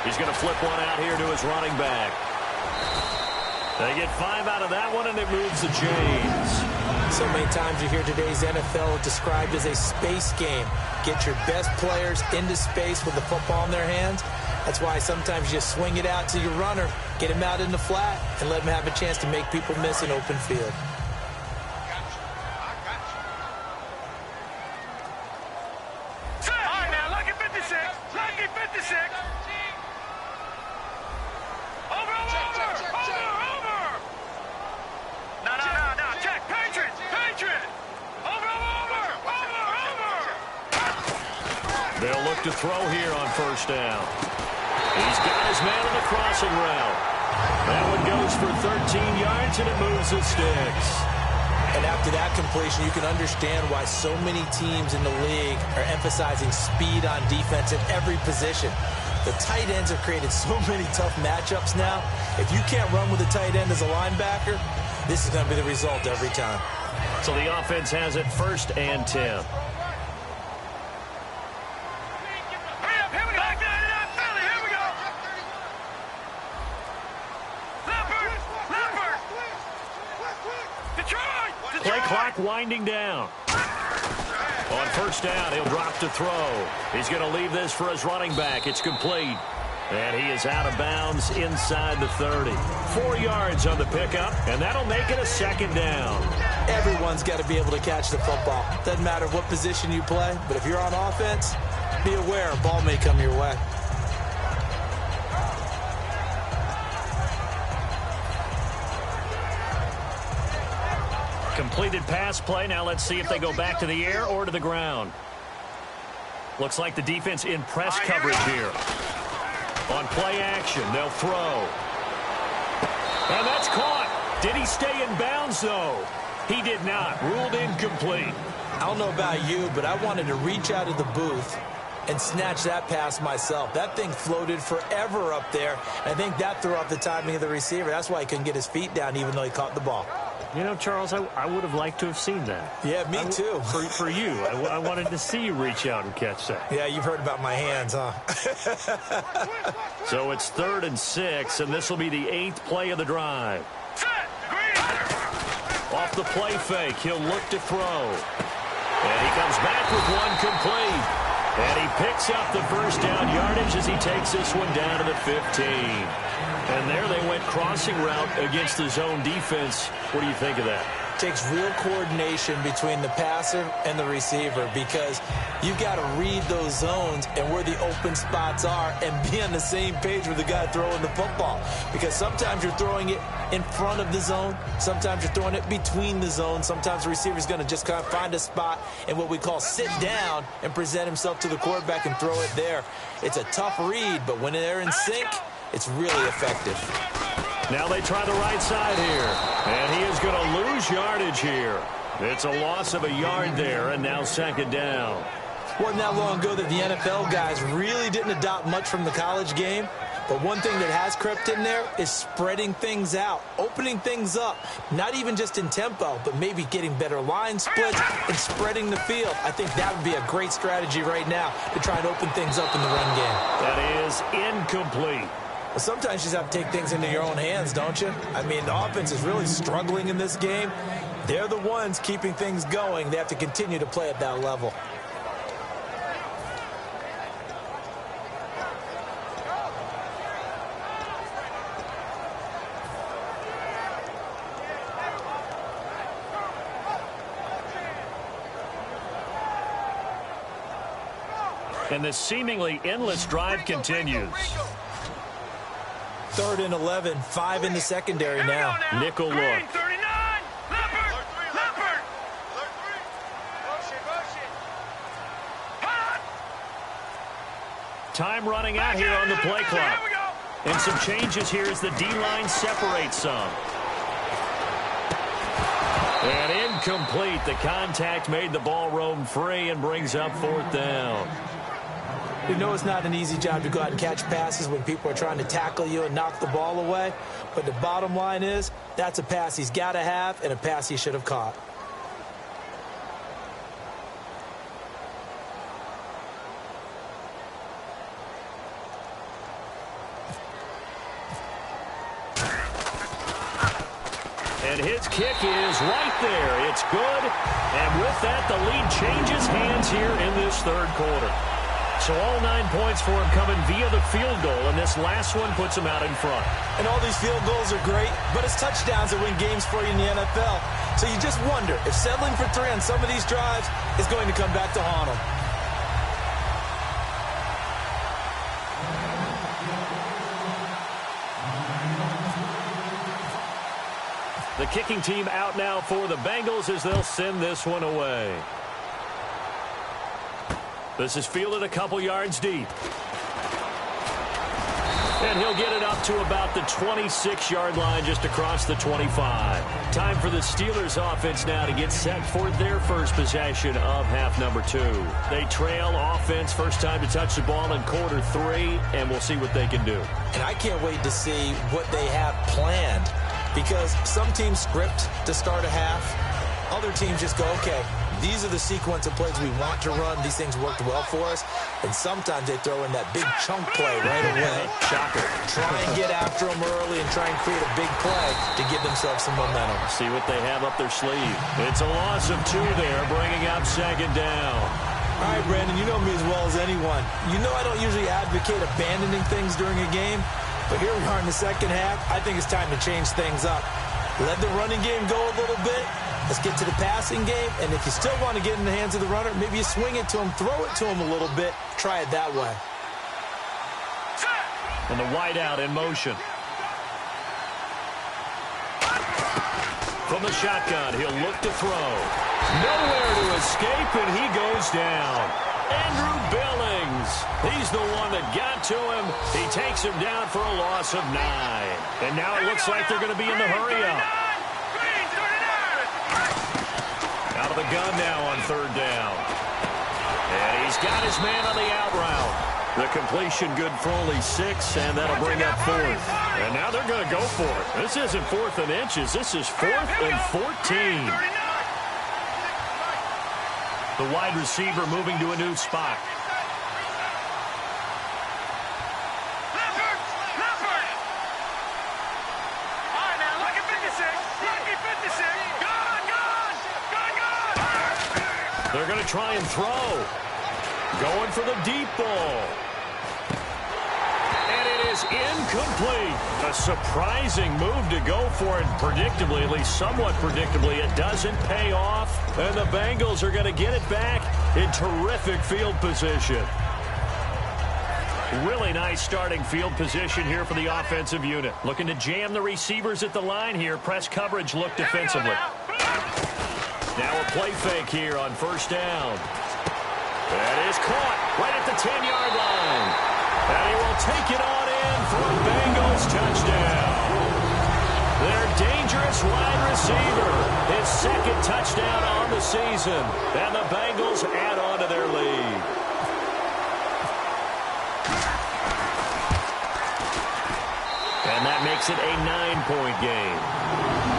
He's going to flip one out here to his running back. They get 5 out of that one, and it moves the chains. So many times you hear today's NFL described as a space game. Get your best players into space with the football in their hands. That's why sometimes you swing it out to your runner, get him out in the flat, and let him have a chance to make people miss an open field. All right, now, lucky 56. Over. No. Check. Patriot. Over. They'll look to throw here on 1st down. He's got his man on the crossing route. That one goes for 13 yards, and it moves the sticks. And after that completion, you can understand why so many teams in the league are emphasizing speed on defense at every position. The tight ends have created so many tough matchups now. If you can't run with a tight end as a linebacker, this is going to be the result every time. So the offense has it 1st and 10. Play clock winding down. On 1st down, he'll drop to throw. He's going to leave this for his running back. It's complete. And he is out of bounds inside the 30. 4 yards on the pickup, and that'll make it a 2nd down. Everyone's got to be able to catch the football. Doesn't matter what position you play, but if you're on offense, be aware a ball may come your way. Completed pass play. Now let's see if they go back to the air or to the ground. Looks like the defense in press coverage here. On play action, they'll throw. And that's caught. Did he stay in bounds, though? He did not. Ruled incomplete. I don't know about you, but I wanted to reach out of the booth and snatch that pass myself. That thing floated forever up there. And I think that threw off the timing of the receiver. That's why he couldn't get his feet down even though he caught the ball. You know, Charles, I would have liked to have seen that. Yeah, me too. For you. I wanted to see you reach out and catch that. Yeah, you've heard about my hands, huh? So it's 3rd and 6, and this will be the 8th play of the drive. Off the play fake, he'll look to throw. And he comes back with one complete. And he picks up the 1st down yardage as he takes this one down to the 15. And there they went crossing route against the zone defense. What do you think of that? Takes real coordination between the passer and the receiver because you've got to read those zones and where the open spots are and be on the same page with the guy throwing the football. Because sometimes you're throwing it in front of the zone. Sometimes you're throwing it between the zones. Sometimes the receiver's going to just kind of find a spot and what we call sit down and present himself to the quarterback and throw it there. It's a tough read, but when they're in sync, it's really effective. Now they try the right side here. And he is going to lose yardage here. It's a loss of a yard there, and now 2nd down. Wasn't that long ago that the NFL guys really didn't adopt much from the college game. But one thing that has crept in there is spreading things out, opening things up, not even just in tempo, but maybe getting better line splits and spreading the field. I think that would be a great strategy right now to try and open things up in the run game. That is incomplete. Well, sometimes you just have to take things into your own hands, don't you? I mean, the offense is really struggling in this game. They're the ones keeping things going. They have to continue to play at that level. And this seemingly endless drive continues. 3rd and 11, 5 in the secondary now. Nickel look. Time running out here on the play clock. And some changes here as the D-line separates some. And incomplete. The contact made the ball roam free and brings up 4th down. We know it's not an easy job to go out and catch passes when people are trying to tackle you and knock the ball away. But the bottom line is, that's a pass he's got to have and a pass he should have caught. And his kick is right there. It's good. And with that, the lead changes hands here in this 3rd quarter. So all 9 points for him coming via the field goal, and this last one puts him out in front. And all these field goals are great, but it's touchdowns that win games for you in the NFL. So you just wonder if settling for 3 on some of these drives is going to come back to haunt them. The kicking team out now for the Bengals as they'll send this one away. This is fielded a couple yards deep. And he'll get it up to about the 26-yard line just across the 25. Time for the Steelers offense now to get set for their first possession of half number 2. They trail offense, first time to touch the ball in quarter 3, and we'll see what they can do. And I can't wait to see what they have planned, because some teams script to start a half. Other teams just go, okay, these are the sequence of plays we want to run. These things worked well for us. And sometimes they throw in that big chunk play right away. Shocker. Try and get after them early and try and create a big play to give themselves some momentum. See what they have up their sleeve. It's a loss of 2 there, bringing up second down. All right, Brandon, you know me as well as anyone. You know I don't usually advocate abandoning things during a game, but here we are in the second half. I think it's time to change things up. Let the running game go a little bit. Let's get to the passing game, and if you still want to get in the hands of the runner, maybe you swing it to him, throw it to him a little bit, try it that way. And the wideout in motion. From the shotgun, he'll look to throw. Nowhere to escape, and he goes down. Andrew Billings. He's the one that got to him. He takes him down for a loss of 9. And now it looks like they're going to be in the hurry-up. Out of the gun now on third down. And he's got his man on the out route. The completion good for only 6, and that'll bring up 4th. And now they're going to go for it. This isn't 4th and inches. This is 4th and 14. The wide receiver moving to a new spot. They're going to try and throw. Going for the deep ball. And it is incomplete. A surprising move to go for it. Predictably, at least somewhat predictably, it doesn't pay off. And the Bengals are going to get it back in terrific field position. Really nice starting field position here for the offensive unit. Looking to jam the receivers at the line here. Press coverage look defensively. Now a play fake here on first down. That is caught right at the 10-yard line. And he will take it on in for a Bengals touchdown. Their dangerous wide receiver. His second touchdown on the season. And the Bengals add on to their lead. And that makes it a 9-point game.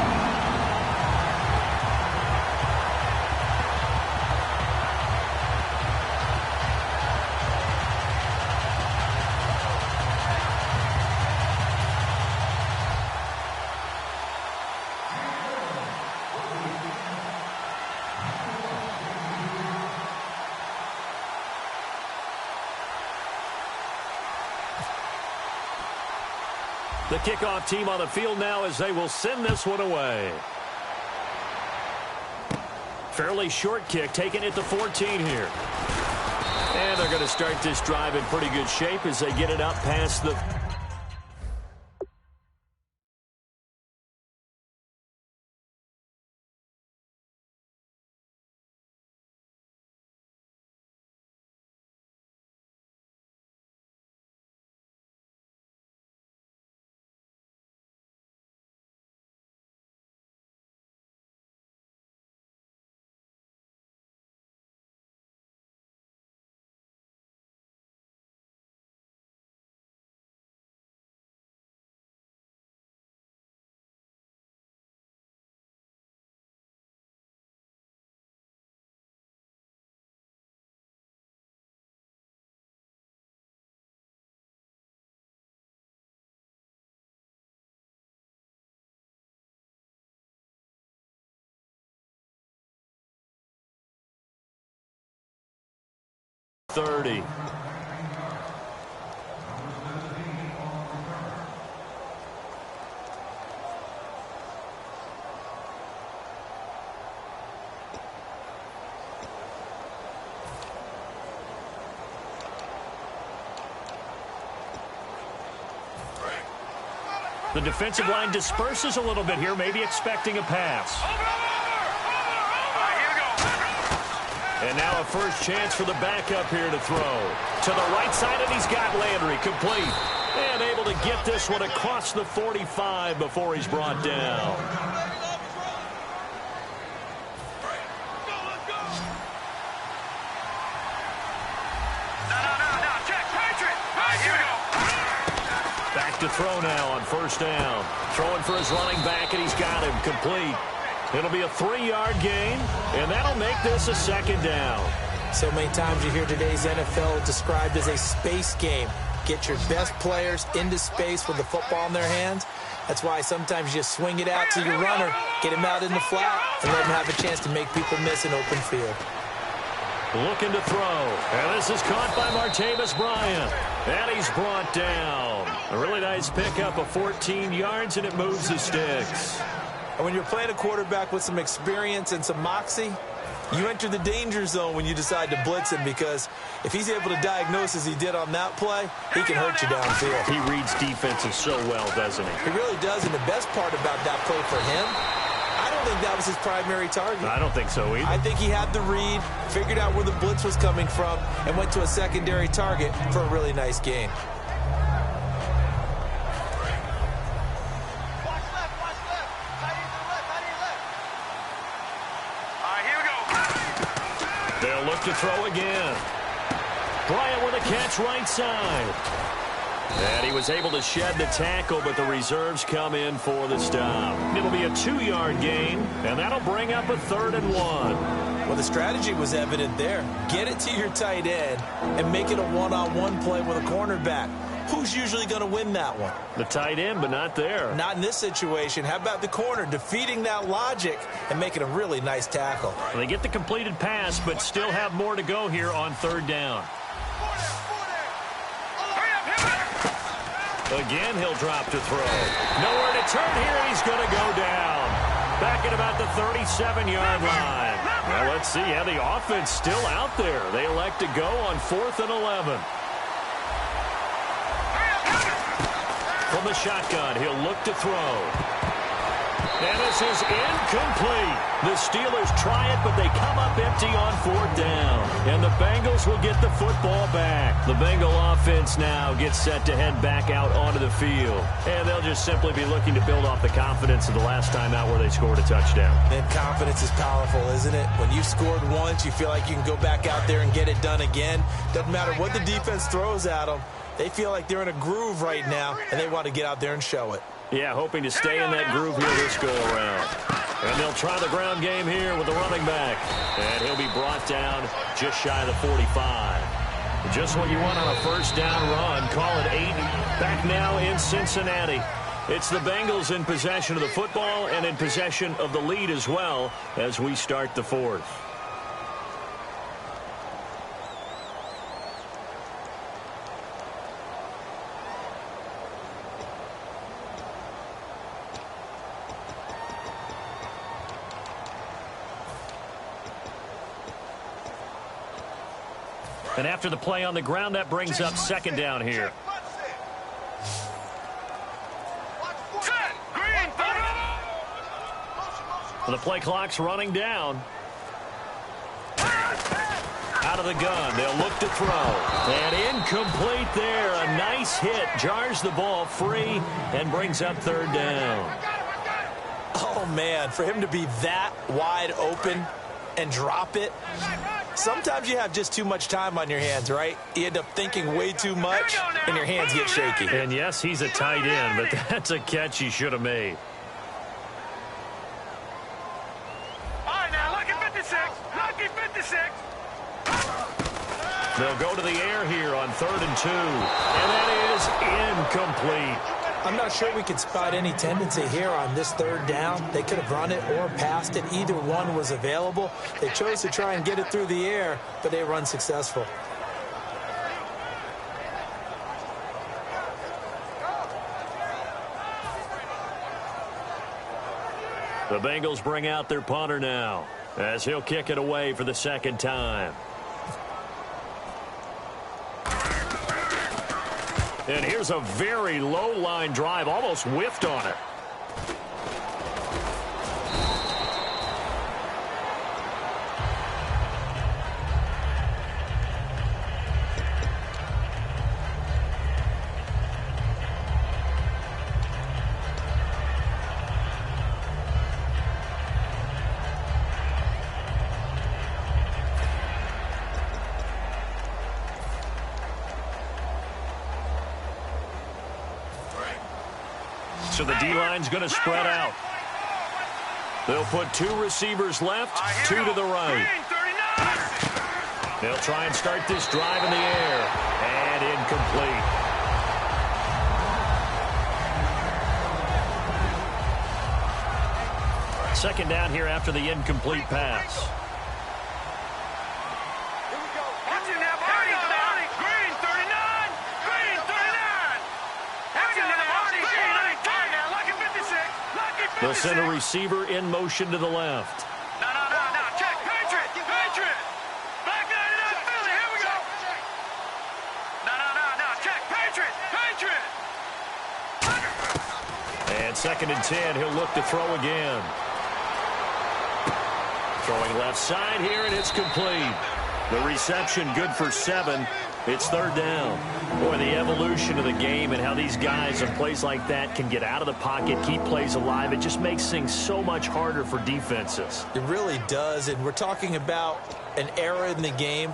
The kickoff team on the field now as they will send this one away. Fairly short kick, taking it to 14 here. And they're going to start this drive in pretty good shape as they get it up past the... ...30. The defensive line disperses a little bit here, maybe expecting a pass. And now a first chance for the backup here to throw. To the right side, and he's got Landry complete. And able to get this one across the 45 before he's brought down. Back to throw now on first down. Throwing for his running back, and he's got him complete. It'll be a 3-yard gain, and that'll make this a second down. So many times you hear today's NFL described as a space game. Get your best players into space with the football in their hands. That's why sometimes you just swing it out to your runner, get him out in the flat, and let him have a chance to make people miss an open field. Looking to throw. And this is caught by Martavis Bryant. And he's brought down. A really nice pickup of 14 yards, and it moves the sticks. And when you're playing a quarterback with some experience and some moxie, you enter the danger zone when you decide to blitz him, because if he's able to diagnose as he did on that play, he can hurt you downfield. He reads defenses so well, doesn't he? He really does, and the best part about that play for him, I don't think that was his primary target. I don't think so either. I think he had the read, figured out where the blitz was coming from, and went to a secondary target for a really nice gain. They'll look to throw again. Bryant with a catch right side. And he was able to shed the tackle, but the reserves come in for the stop. It'll be a 2-yard gain, and that'll bring up a 3rd and 1. Well, the strategy was evident there. Get it to your tight end and make it a one-on-one play with a cornerback. Who's usually going to win that one? The tight end, but not there. Not in this situation. How about the corner defeating that logic and making a really nice tackle? Well, they get the completed pass, but still have more to go here on 3rd down. Again, he'll drop to throw. Nowhere to turn here, and he's going to go down. Back at about the 37-yard line. Well, let's see how the offense still out there. They elect to go on 4th and 11. From the shotgun, he'll look to throw. And this is incomplete. The Steelers try it, but they come up empty on 4th down. And the Bengals will get the football back. The Bengal offense now gets set to head back out onto the field. And they'll just simply be looking to build off the confidence of the last time out where they scored a touchdown. And confidence is powerful, isn't it? When you've scored once, you feel like you can go back out there and get it done again. Doesn't matter what the defense throws at them. They feel like they're in a groove right now, and they want to get out there and show it. Yeah, hoping to stay in that groove here this go-around. And they'll try the ground game here with the running back. And he'll be brought down just shy of the 45. Just what you want on a first down run. Call it 8. Back now in Cincinnati. It's the Bengals in possession of the football and in possession of the lead as well as we start the 4th. And after the play on the ground, that brings up 2nd down here. The play clock's running down. Out of the gun, they'll look to throw. And incomplete there. A nice hit. Jars the ball free and brings up 3rd down. Oh, man, for him to be that wide open and drop it. Sometimes you have just too much time on your hands, right? You end up thinking way too much, and your hands get shaky. And yes, he's a tight end, but that's a catch he should have made. All right, now, lucky 56. Lucky 56. They'll go to the air here on 3rd and 2. And that is incomplete. I'm not sure we could spot any tendency here on this 3rd down. They could have run it or passed it. Either one was available. They chose to try and get it through the air, but they were unsuccessful. The Bengals bring out their punter now as he'll kick it away for the 2nd time. And here's a very low-line drive, almost whiffed on it. So the D-line's going to spread out. They'll put 2 receivers left, 2 to the right. They'll try and start this drive in the air. And incomplete. Second down here after the incomplete pass. They'll send a receiver in motion to the left. No. Check. Patriot. Back line it up, Philly. Here we go. No. Check. Patriot. And 2nd and 10. He'll look to throw again. Throwing left side here, and it's complete. The reception good for 7. It's 3rd down. Boy, the evolution of the game and how these guys in plays like that can get out of the pocket, keep plays alive, it just makes things so much harder for defenses. It really does, and we're talking about an era in the game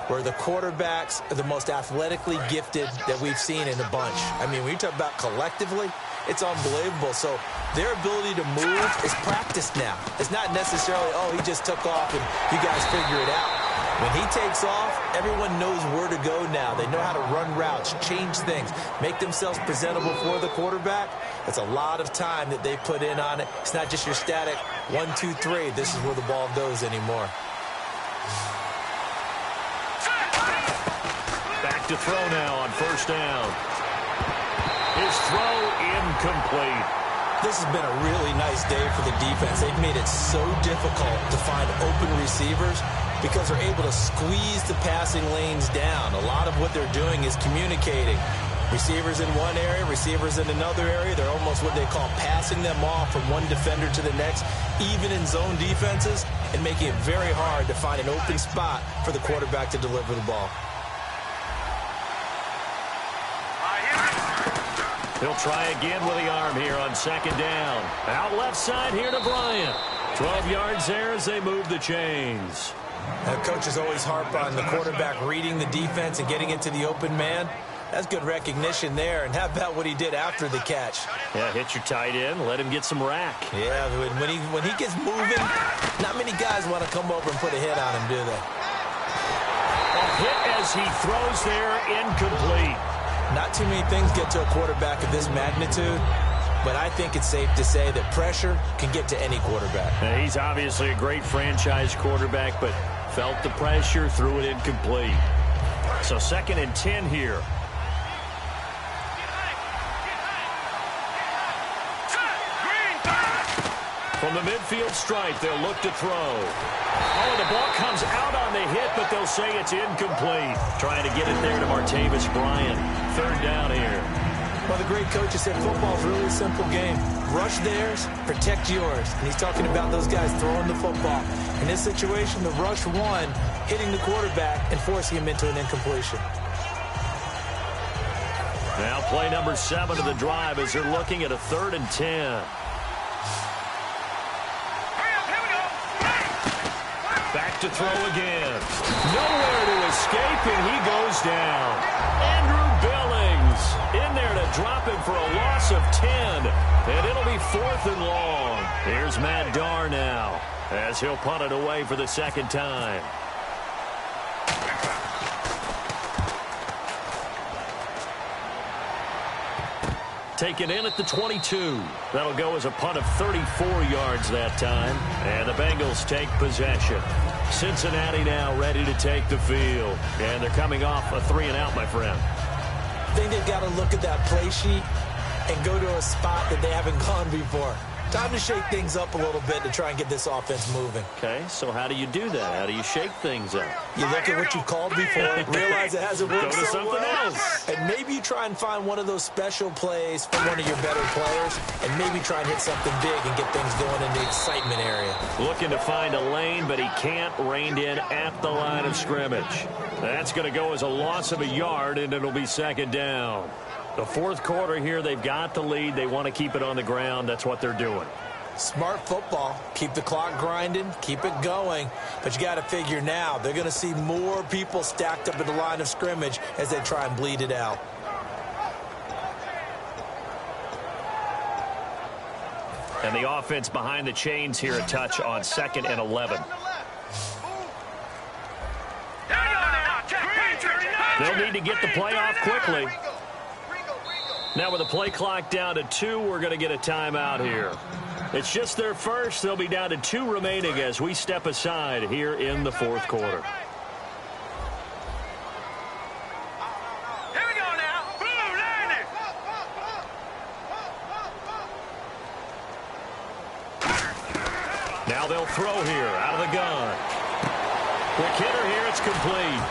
where the quarterbacks are the most athletically gifted that we've seen in a bunch. I mean, when you talk about collectively, it's unbelievable. So their ability to move is practiced now. It's not necessarily, oh, he just took off and you guys figure it out. When he takes off, everyone knows where to go now. They know how to run routes, change things, make themselves presentable for the quarterback. That's a lot of time that they put in on it. It's not just your static 1, 2, 3. This is where the ball goes anymore. Back to throw now on 1st down. His throw incomplete. This has been a really nice day for the defense. They've made it so difficult to find open receivers because they're able to squeeze the passing lanes down. A lot of what they're doing is communicating. Receivers in one area, receivers in another area. They're almost what they call passing them off from one defender to the next, even in zone defenses, and making it very hard to find an open spot for the quarterback to deliver the ball. He'll try again with the arm here on 2nd down. Out left side here to Bryant. 12 yards there as they move the chains. Coaches always harp on the quarterback reading the defense and getting into the open man. That's good recognition there. And how about what he did after the catch? Yeah, hit your tight end, let him get some rack. Yeah, when he gets moving, not many guys want to come over and put a hit on him, do they? A hit as he throws there, incomplete. Not too many things get to a quarterback of this magnitude, but I think it's safe to say that pressure can get to any quarterback. He's obviously a great franchise quarterback, but felt the pressure, threw it incomplete. So 2nd and 10 here. From the midfield stripe, they'll look to throw. Oh, the ball comes out on the hit, but they'll say it's incomplete. Trying to get it there to Martavis Bryant. 3rd down here. Well, the great coach has said football's really a simple game. Rush theirs, protect yours. And he's talking about those guys throwing the football. In this situation, the rush one, hitting the quarterback and forcing him into an incompletion. Now play number 7 of the drive as they're looking at a 3rd and 10. Back to throw again. Nowhere to escape, and he goes down. Andrew Billings in there to drop him for a loss of 10. And it'll be 4th and long. Here's Matt Darr now as he'll punt it away for the 2nd time. Taken in at the 22. That'll go as a punt of 34 yards that time. And the Bengals take possession. Cincinnati now ready to take the field. And they're coming off a 3-and-out, my friend. I think they've got to look at that play sheet and go to a spot that they haven't gone before. Time to shake things up a little bit to try and get this offense moving. Okay, so how do you do that? How do you shake things up? You look at what you've called before, realize it hasn't worked Go to so something well, else. and maybe you try and find one of those special plays from one of your better players, and maybe try and hit something big and get things going in the excitement area. Looking to find a lane, but he can't. Reined in at the line of scrimmage. That's going to go as a loss of a yard, and it'll be 2nd down. The 4th quarter here, they've got the lead. They want to keep it on the ground. That's what they're doing. Smart football. Keep the clock grinding. Keep it going. But you got to figure now, they're going to see more people stacked up at the line of scrimmage as they try and bleed it out. And the offense behind the chains here a touch on 2nd and 11. They'll need to get the play off quickly. Now with the play clock down to 2, we're going to get a timeout here. It's just their first. They'll be down to 2 remaining as we step aside here in the 4th quarter. Here we go now. Boom, land it. Now they'll throw here out of the gun. Quick hitter here. It's complete.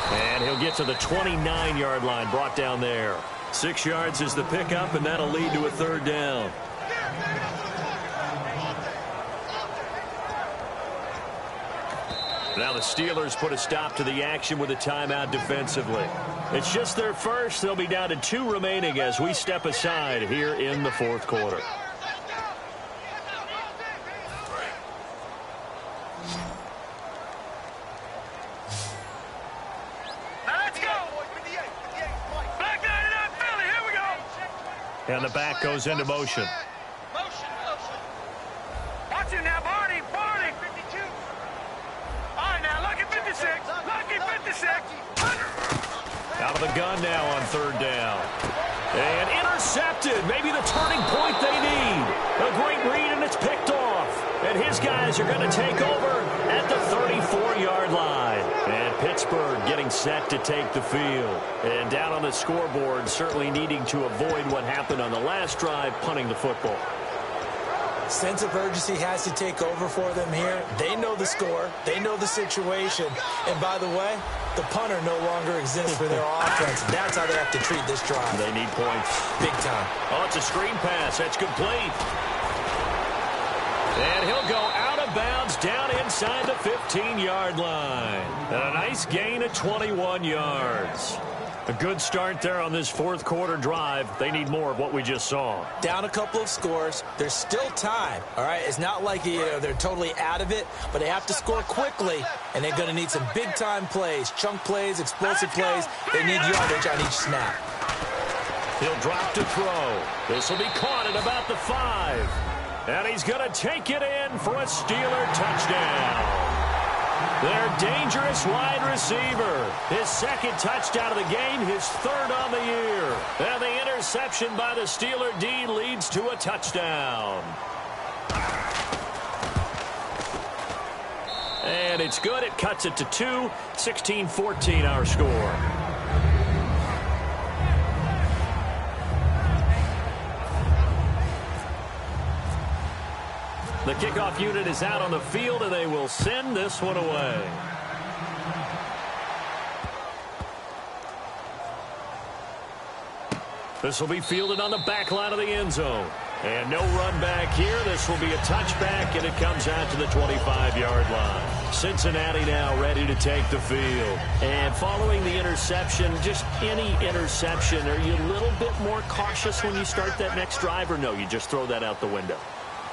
And he'll get to the 29-yard line, brought down there. 6 yards is the pickup, and that'll lead to a 3rd down. Now the Steelers put a stop to the action with a timeout defensively. It's just their first. They'll be down to 2 remaining as we step aside here in the 4th quarter. And the back goes into motion. Watch it now, Barney. 52. All right, now, lucky 56. Lucky 56. Out of the gun now on 3rd down. And intercepted. Maybe the turning point they need. A great read, and it's picked off. And his guys are going to take over at the 34-yard line. And Pittsburgh getting set to take the field. And down on the scoreboard, certainly needing to avoid what happened on the last drive, punting the football. Sense of urgency has to take over for them here. They know the score. They know the situation. And by the way, the punter no longer exists for their offense. That's how they have to treat this drive. They need points. Big time. Oh, it's a screen pass. That's complete. And he'll go out of bounds down inside the 15-yard line. And a nice gain of 21 yards. A good start there on this 4th quarter drive. They need more of what we just saw. Down a couple of scores. There's still time, all right? It's not like they're totally out of it, but they have to score quickly, and they're going to need some big-time plays, chunk plays, explosive plays. They need yardage on each snap. He'll drop to throw. This will be caught at about the 5. And he's going to take it in for a Steeler touchdown. Their dangerous wide receiver. His 2nd touchdown of the game, his 3rd on the year. And the interception by the Steeler D leads to a touchdown. And it's good. It cuts it to 2. 16-14 our score. The kickoff unit is out on the field, and they will send this one away. This will be fielded on the back line of the end zone. And no run back here. This will be a touchback, and it comes out to the 25-yard line. Cincinnati now ready to take the field. And following the interception, just any interception, are you a little bit more cautious when you start that next drive, or no, you just throw that out the window?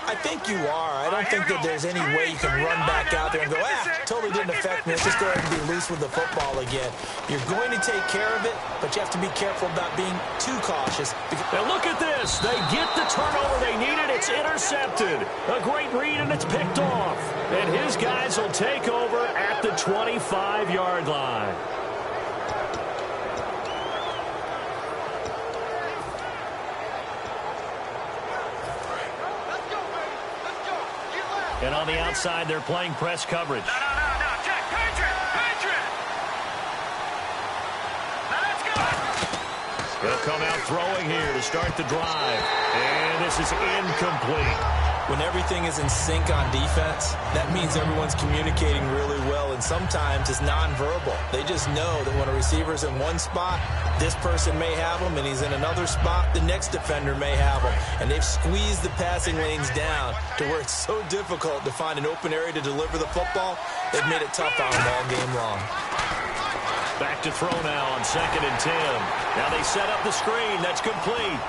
I think you are. I don't think that there's any way you can run back out there and go, totally didn't affect me. Let's just go ahead and be loose with the football again. You're going to take care of it, but you have to be careful about being too cautious. And look at this. They get the turnover they needed. It's intercepted. A great read, and it's picked off. And his guys will take over at the 25-yard line. And on the outside, they're playing press coverage. No. Check. Patriot. Now let's go. He'll come out throwing here to start the drive. And this is incomplete. When everything is in sync on defense, that means everyone's communicating really well, and sometimes it's nonverbal. They just know that when a receiver's in one spot, this person may have him, and he's in another spot, the next defender may have him. And they've squeezed the passing lanes down to where it's so difficult to find an open area to deliver the football. They've made it tough on them all game long. Back to throw now on 2nd and 10. Now they set up the screen. That's complete.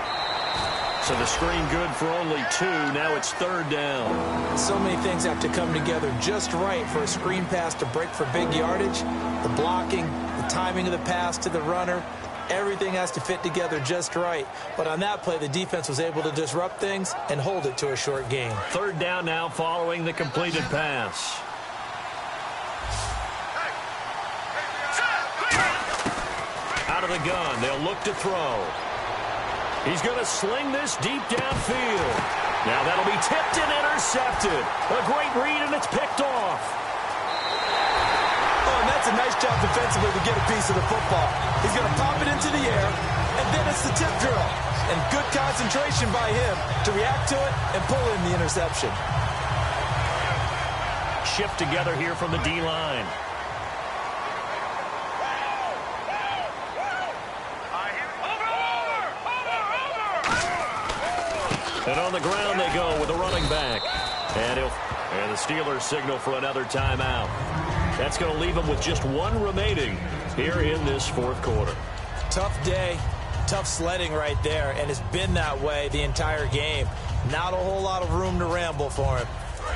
So the screen good for only 2. Now it's 3rd down. So many things have to come together just right for a screen pass to break for big yardage. The blocking, the timing of the pass to the runner, Everything has to fit together just right. But on that play, the defense was able to disrupt things and hold it to a short gain. Third down now following the completed pass. Out of the gun, they'll look to throw. He's going to sling this deep downfield. Now that'll be tipped and intercepted. A great read, and it's picked off. Oh, and that's a nice job defensively to get a piece of the football. He's going to pop it into the air, and then it's the tip drill. And good concentration by him to react to it and pull in the interception. Shift together here from the D-line. And on the ground they go with a running back. And the Steelers signal for another timeout. That's going to leave them with just one remaining here in this fourth quarter. Tough day, tough sledding right there, and it's been that way the entire game. Not a whole lot of room to ramble for him.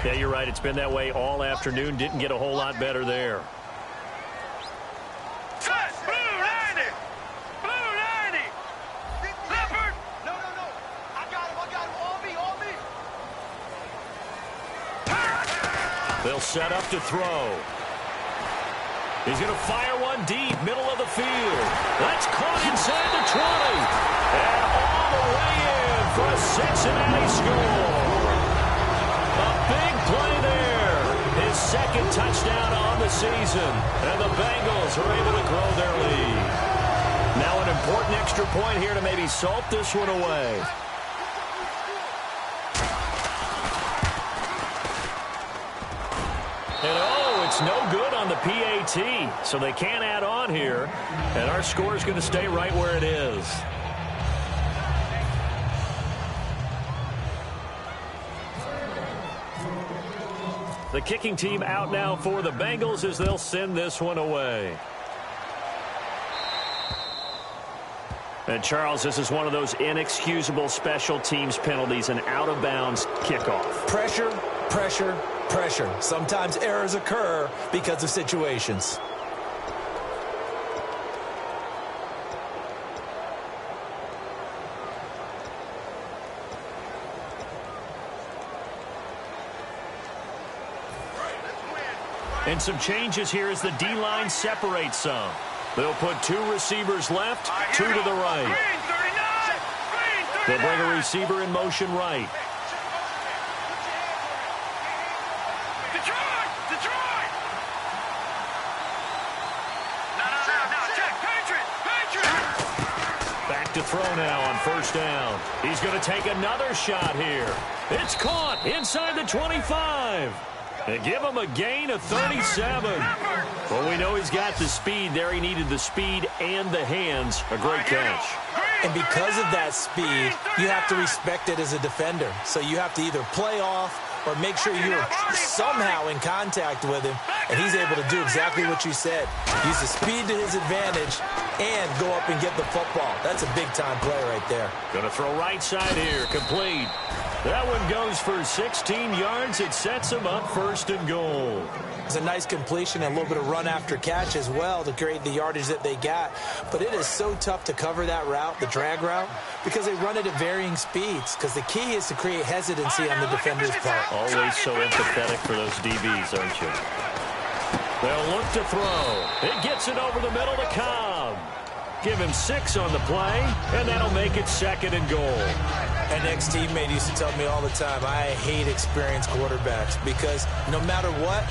Yeah, you're right. It's been that way all afternoon. Didn't get a whole lot better there. They'll set up to throw. He's going to fire one deep, middle of the field. That's caught inside the 20. And all the way in for a Cincinnati score. A big play there. His second touchdown on the season. And the Bengals are able to grow their lead. Now an important extra point here to maybe salt this one away. And oh, it's no good on the PAT, so they can't add on here, and our score is going to stay right where it is. The kicking team out now for the Bengals as they'll send this one away. And, Charles, this is one of those inexcusable special teams penalties, an out-of-bounds kickoff. Pressure, pressure, pressure. Sometimes errors occur because of situations. And some changes here as the D-line separates some. They'll put two receivers left, two to the right. They'll bring a receiver in motion right. Back to throw now on first down. He's going to take another shot here. It's caught inside the 25. They give him a gain of 37. Well, we know he's got the speed there. He needed the speed and the hands. A great catch. And because of that speed, you have to respect it as a defender. So you have to either play off or make sure you're somehow in contact with him. And he's able to do exactly what you said. Use the speed to his advantage and go up and get the football. That's a big-time play right there. Going to throw right side here. Complete. That one goes for 16 yards. It sets him up first and goal. It's a nice completion and a little bit of run after catch as well to create the yardage that they got. But it is so tough to cover that route, the drag route, because they run it at varying speeds. Because the key is to create hesitancy on the defender's part. Always so empathetic for those DBs, aren't you? They'll look to throw. It gets it over the middle to Cobb. Give him 6 on the play, and that'll make it second and goal. An ex-teammate used to tell me all the time, I hate experienced quarterbacks because no matter what,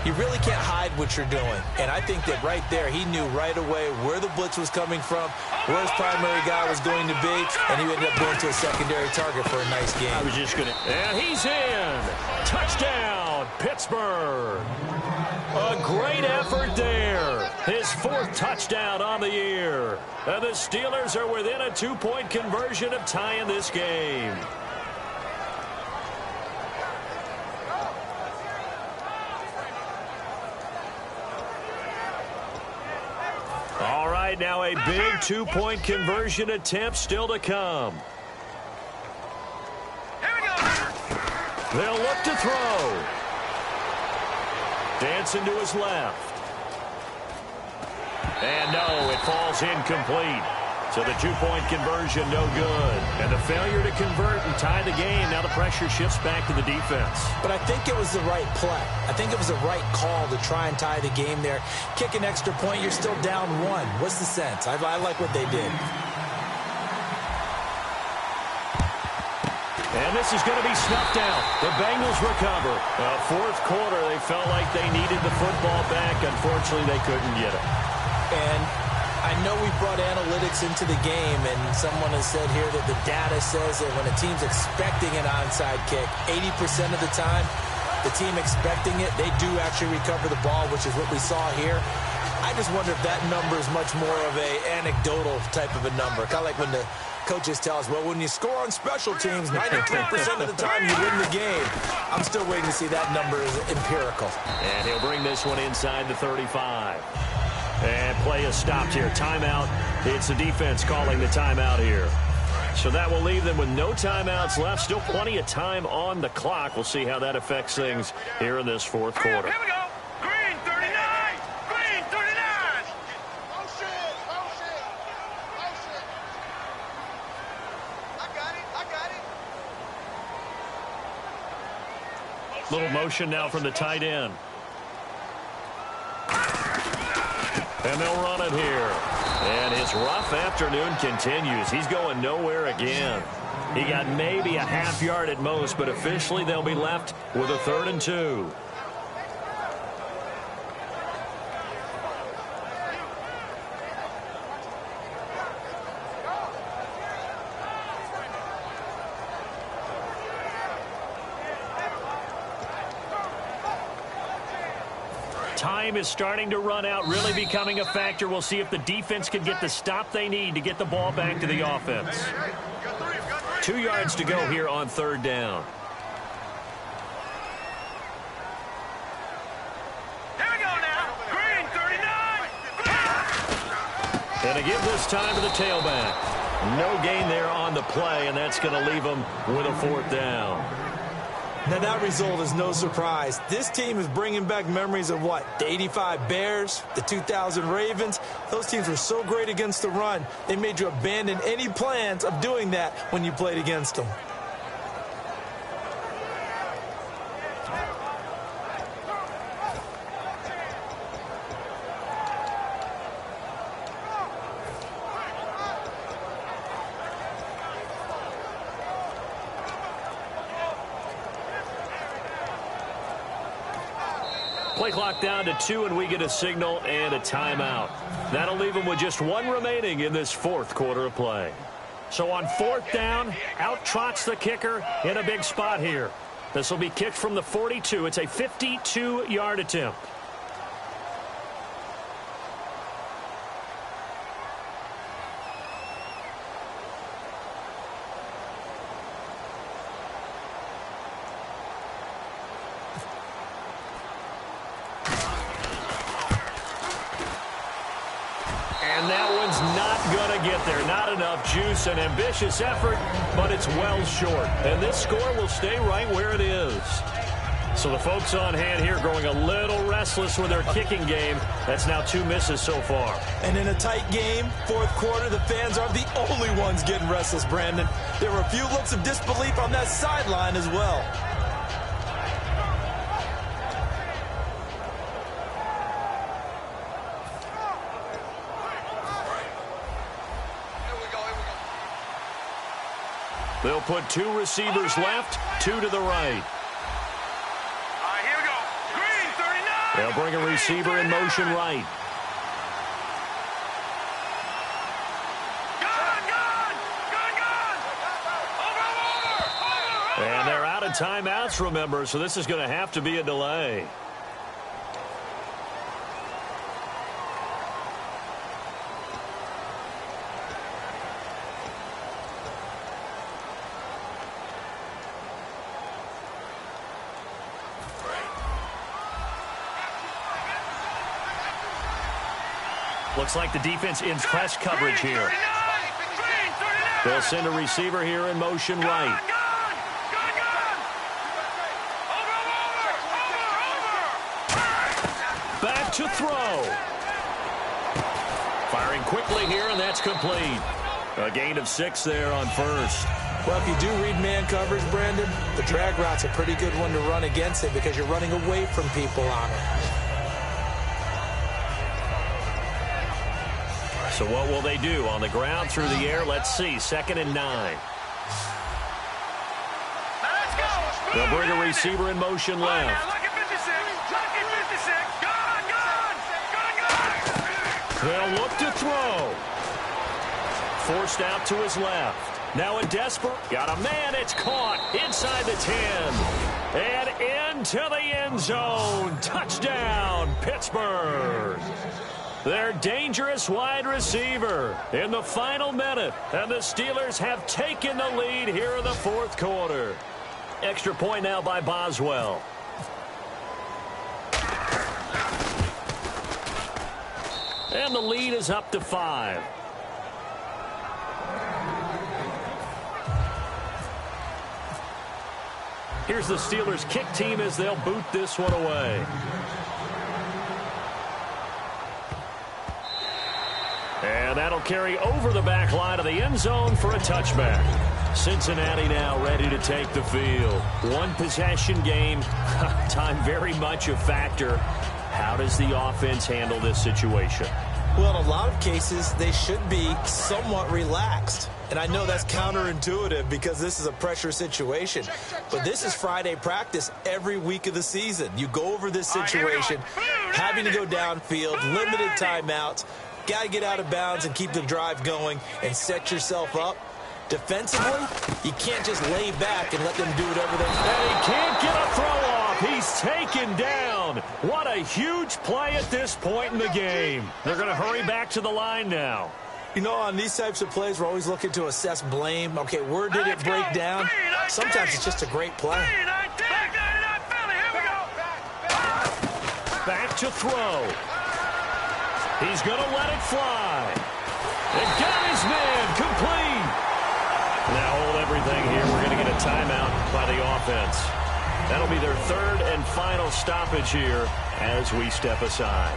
you really can't hide what you're doing. And I think that right there, he knew right away where the blitz was coming from, where his primary guy was going to be, and he ended up going to a secondary target for a nice game. I was just going to... And he's in! Touchdown, Pittsburgh! A great effort there. His 4th touchdown on the year. And the Steelers are within a 2-point conversion of tying this game. All right, now a big 2-point conversion attempt still to come. They'll look to throw. Dancing to his left. And no, it falls incomplete. So the two-point conversion, no good. And the failure to convert and tie the game. Now the pressure shifts back to the defense. But I think it was the right play. I think it was the right call to try and tie the game there. Kick an extra point, you're still down one. What's the sense? I like what they did. And this is going to be snuffed out. The Bengals recover. Fourth quarter, they felt like they needed the football back. Unfortunately, they couldn't get it. And I know we brought analytics into the game, and someone has said here that the data says that when a team's expecting an onside kick, 80% of the time, the team expecting it, they do actually recover the ball, which is what we saw here. I just wonder if that number is much more of a anecdotal type of a number. Kind of like when the coaches tell us, well, when you score on special teams, 93% of the time you win the game. I'm still waiting to see that number is empirical. And he'll bring this one inside the 35. And play is stopped here. Timeout. It's the defense calling the timeout here. So that will leave them with no timeouts left. Still plenty of time on the clock. We'll see how that affects things here in this fourth quarter. Here we go. Green 39. Green 39. Motion. I got it. Little motion now from the tight end. And they'll run it here. And his rough afternoon continues. He's going nowhere again. He got maybe a half yard at most, but officially they'll be left with a 3rd and 2. Time is starting to run out, really becoming a factor. We'll see if the defense can get the stop they need to get the ball back to the offense. 2 yards to go here on 3rd down. Here we go now. Green 39. And to give this time to the tailback. No gain there on the play, and that's going to leave them with a 4th down. Now, that result is no surprise. This team is bringing back memories of what? The 85 Bears, the 2000 Ravens. Those teams were so great against the run, they made you abandon any plans of doing that when you played against them. Play clock down to 2, and we get a signal and a timeout. That'll leave them with just 1 remaining in this 4th quarter of play. So on 4th down, out trots the kicker in a big spot here. This will be kicked from the 42. It's a 52-yard attempt. There, not enough juice, an ambitious effort, but it's well short. And this score will stay right where it is. So the folks on hand here growing a little restless with their kicking game. That's now 2 misses so far. And in a tight game, 4th quarter, the fans are the only ones getting restless, Brandon. There were a few looks of disbelief on that sideline as well. They'll put 2 receivers left, 2 to the right. All right, here we go. Green 39. They'll bring a receiver in motion right. Over. And they're out of timeouts, remember, so this is going to have to be a delay. Looks like the defense in press coverage here. They'll send a receiver here in motion right. Back to throw. Firing quickly here, and that's complete. A gain of 6 there on first. Well, if you do read man coverage, Brandon, the drag route's a pretty good one to run against it because you're running away from people on it. So what will they do? On the ground, through the air, let's see. 2nd and 9. They'll bring a receiver in motion left. They'll look to throw. Forced out to his left. Now a desperate. Got a man. It's caught inside the 10. And into the end zone. Touchdown, Pittsburgh. Their dangerous wide receiver in the final minute. And the Steelers have taken the lead here in the 4th quarter. Extra point now by Boswell. And the lead is up to 5. Here's the Steelers kick team as they'll boot this one away. And that'll carry over the back line of the end zone for a touchback. Cincinnati now ready to take the field. One possession game. Time very much a factor. How does the offense handle this situation? Well, in a lot of cases, they should be somewhat relaxed. And I know that's counterintuitive because this is a pressure situation. But this is Friday practice every week of the season. You go over this situation, having to go downfield, limited timeouts, got to get out of bounds and keep the drive going and set yourself up. Defensively, you can't just lay back and let them do whatever they want. And he can't get a throw off. He's taken down. What a huge play at this point in the game. They're going to hurry back to the line now. You know, on these types of plays, we're always looking to assess blame. Okay, where did it break down? Sometimes it's just a great play. Back to throw. He's going to let it fly. And got his man complete. Now hold everything here. We're going to get a timeout by the offense. That'll be their 3rd and final stoppage here as we step aside.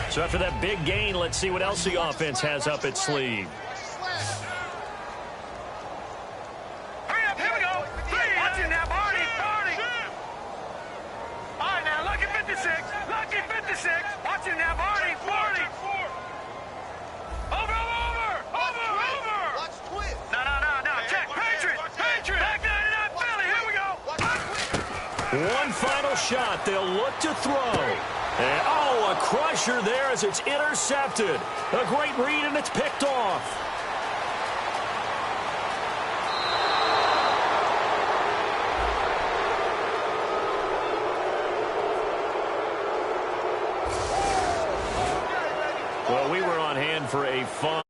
So after that big gain, let's see what else the offense has up its sleeve. Hurry up, here we go. Watch it now, Barney. All right, now, lucky 56. Lucky 56. Watch it now, Barney. Over. Watch twist. No. Check. Patriot. Back there in that belly. Here we go. One final shot. They'll look to throw. And, a crusher there as it's intercepted. A great read, and it's picked off. Well, we were on hand for a fun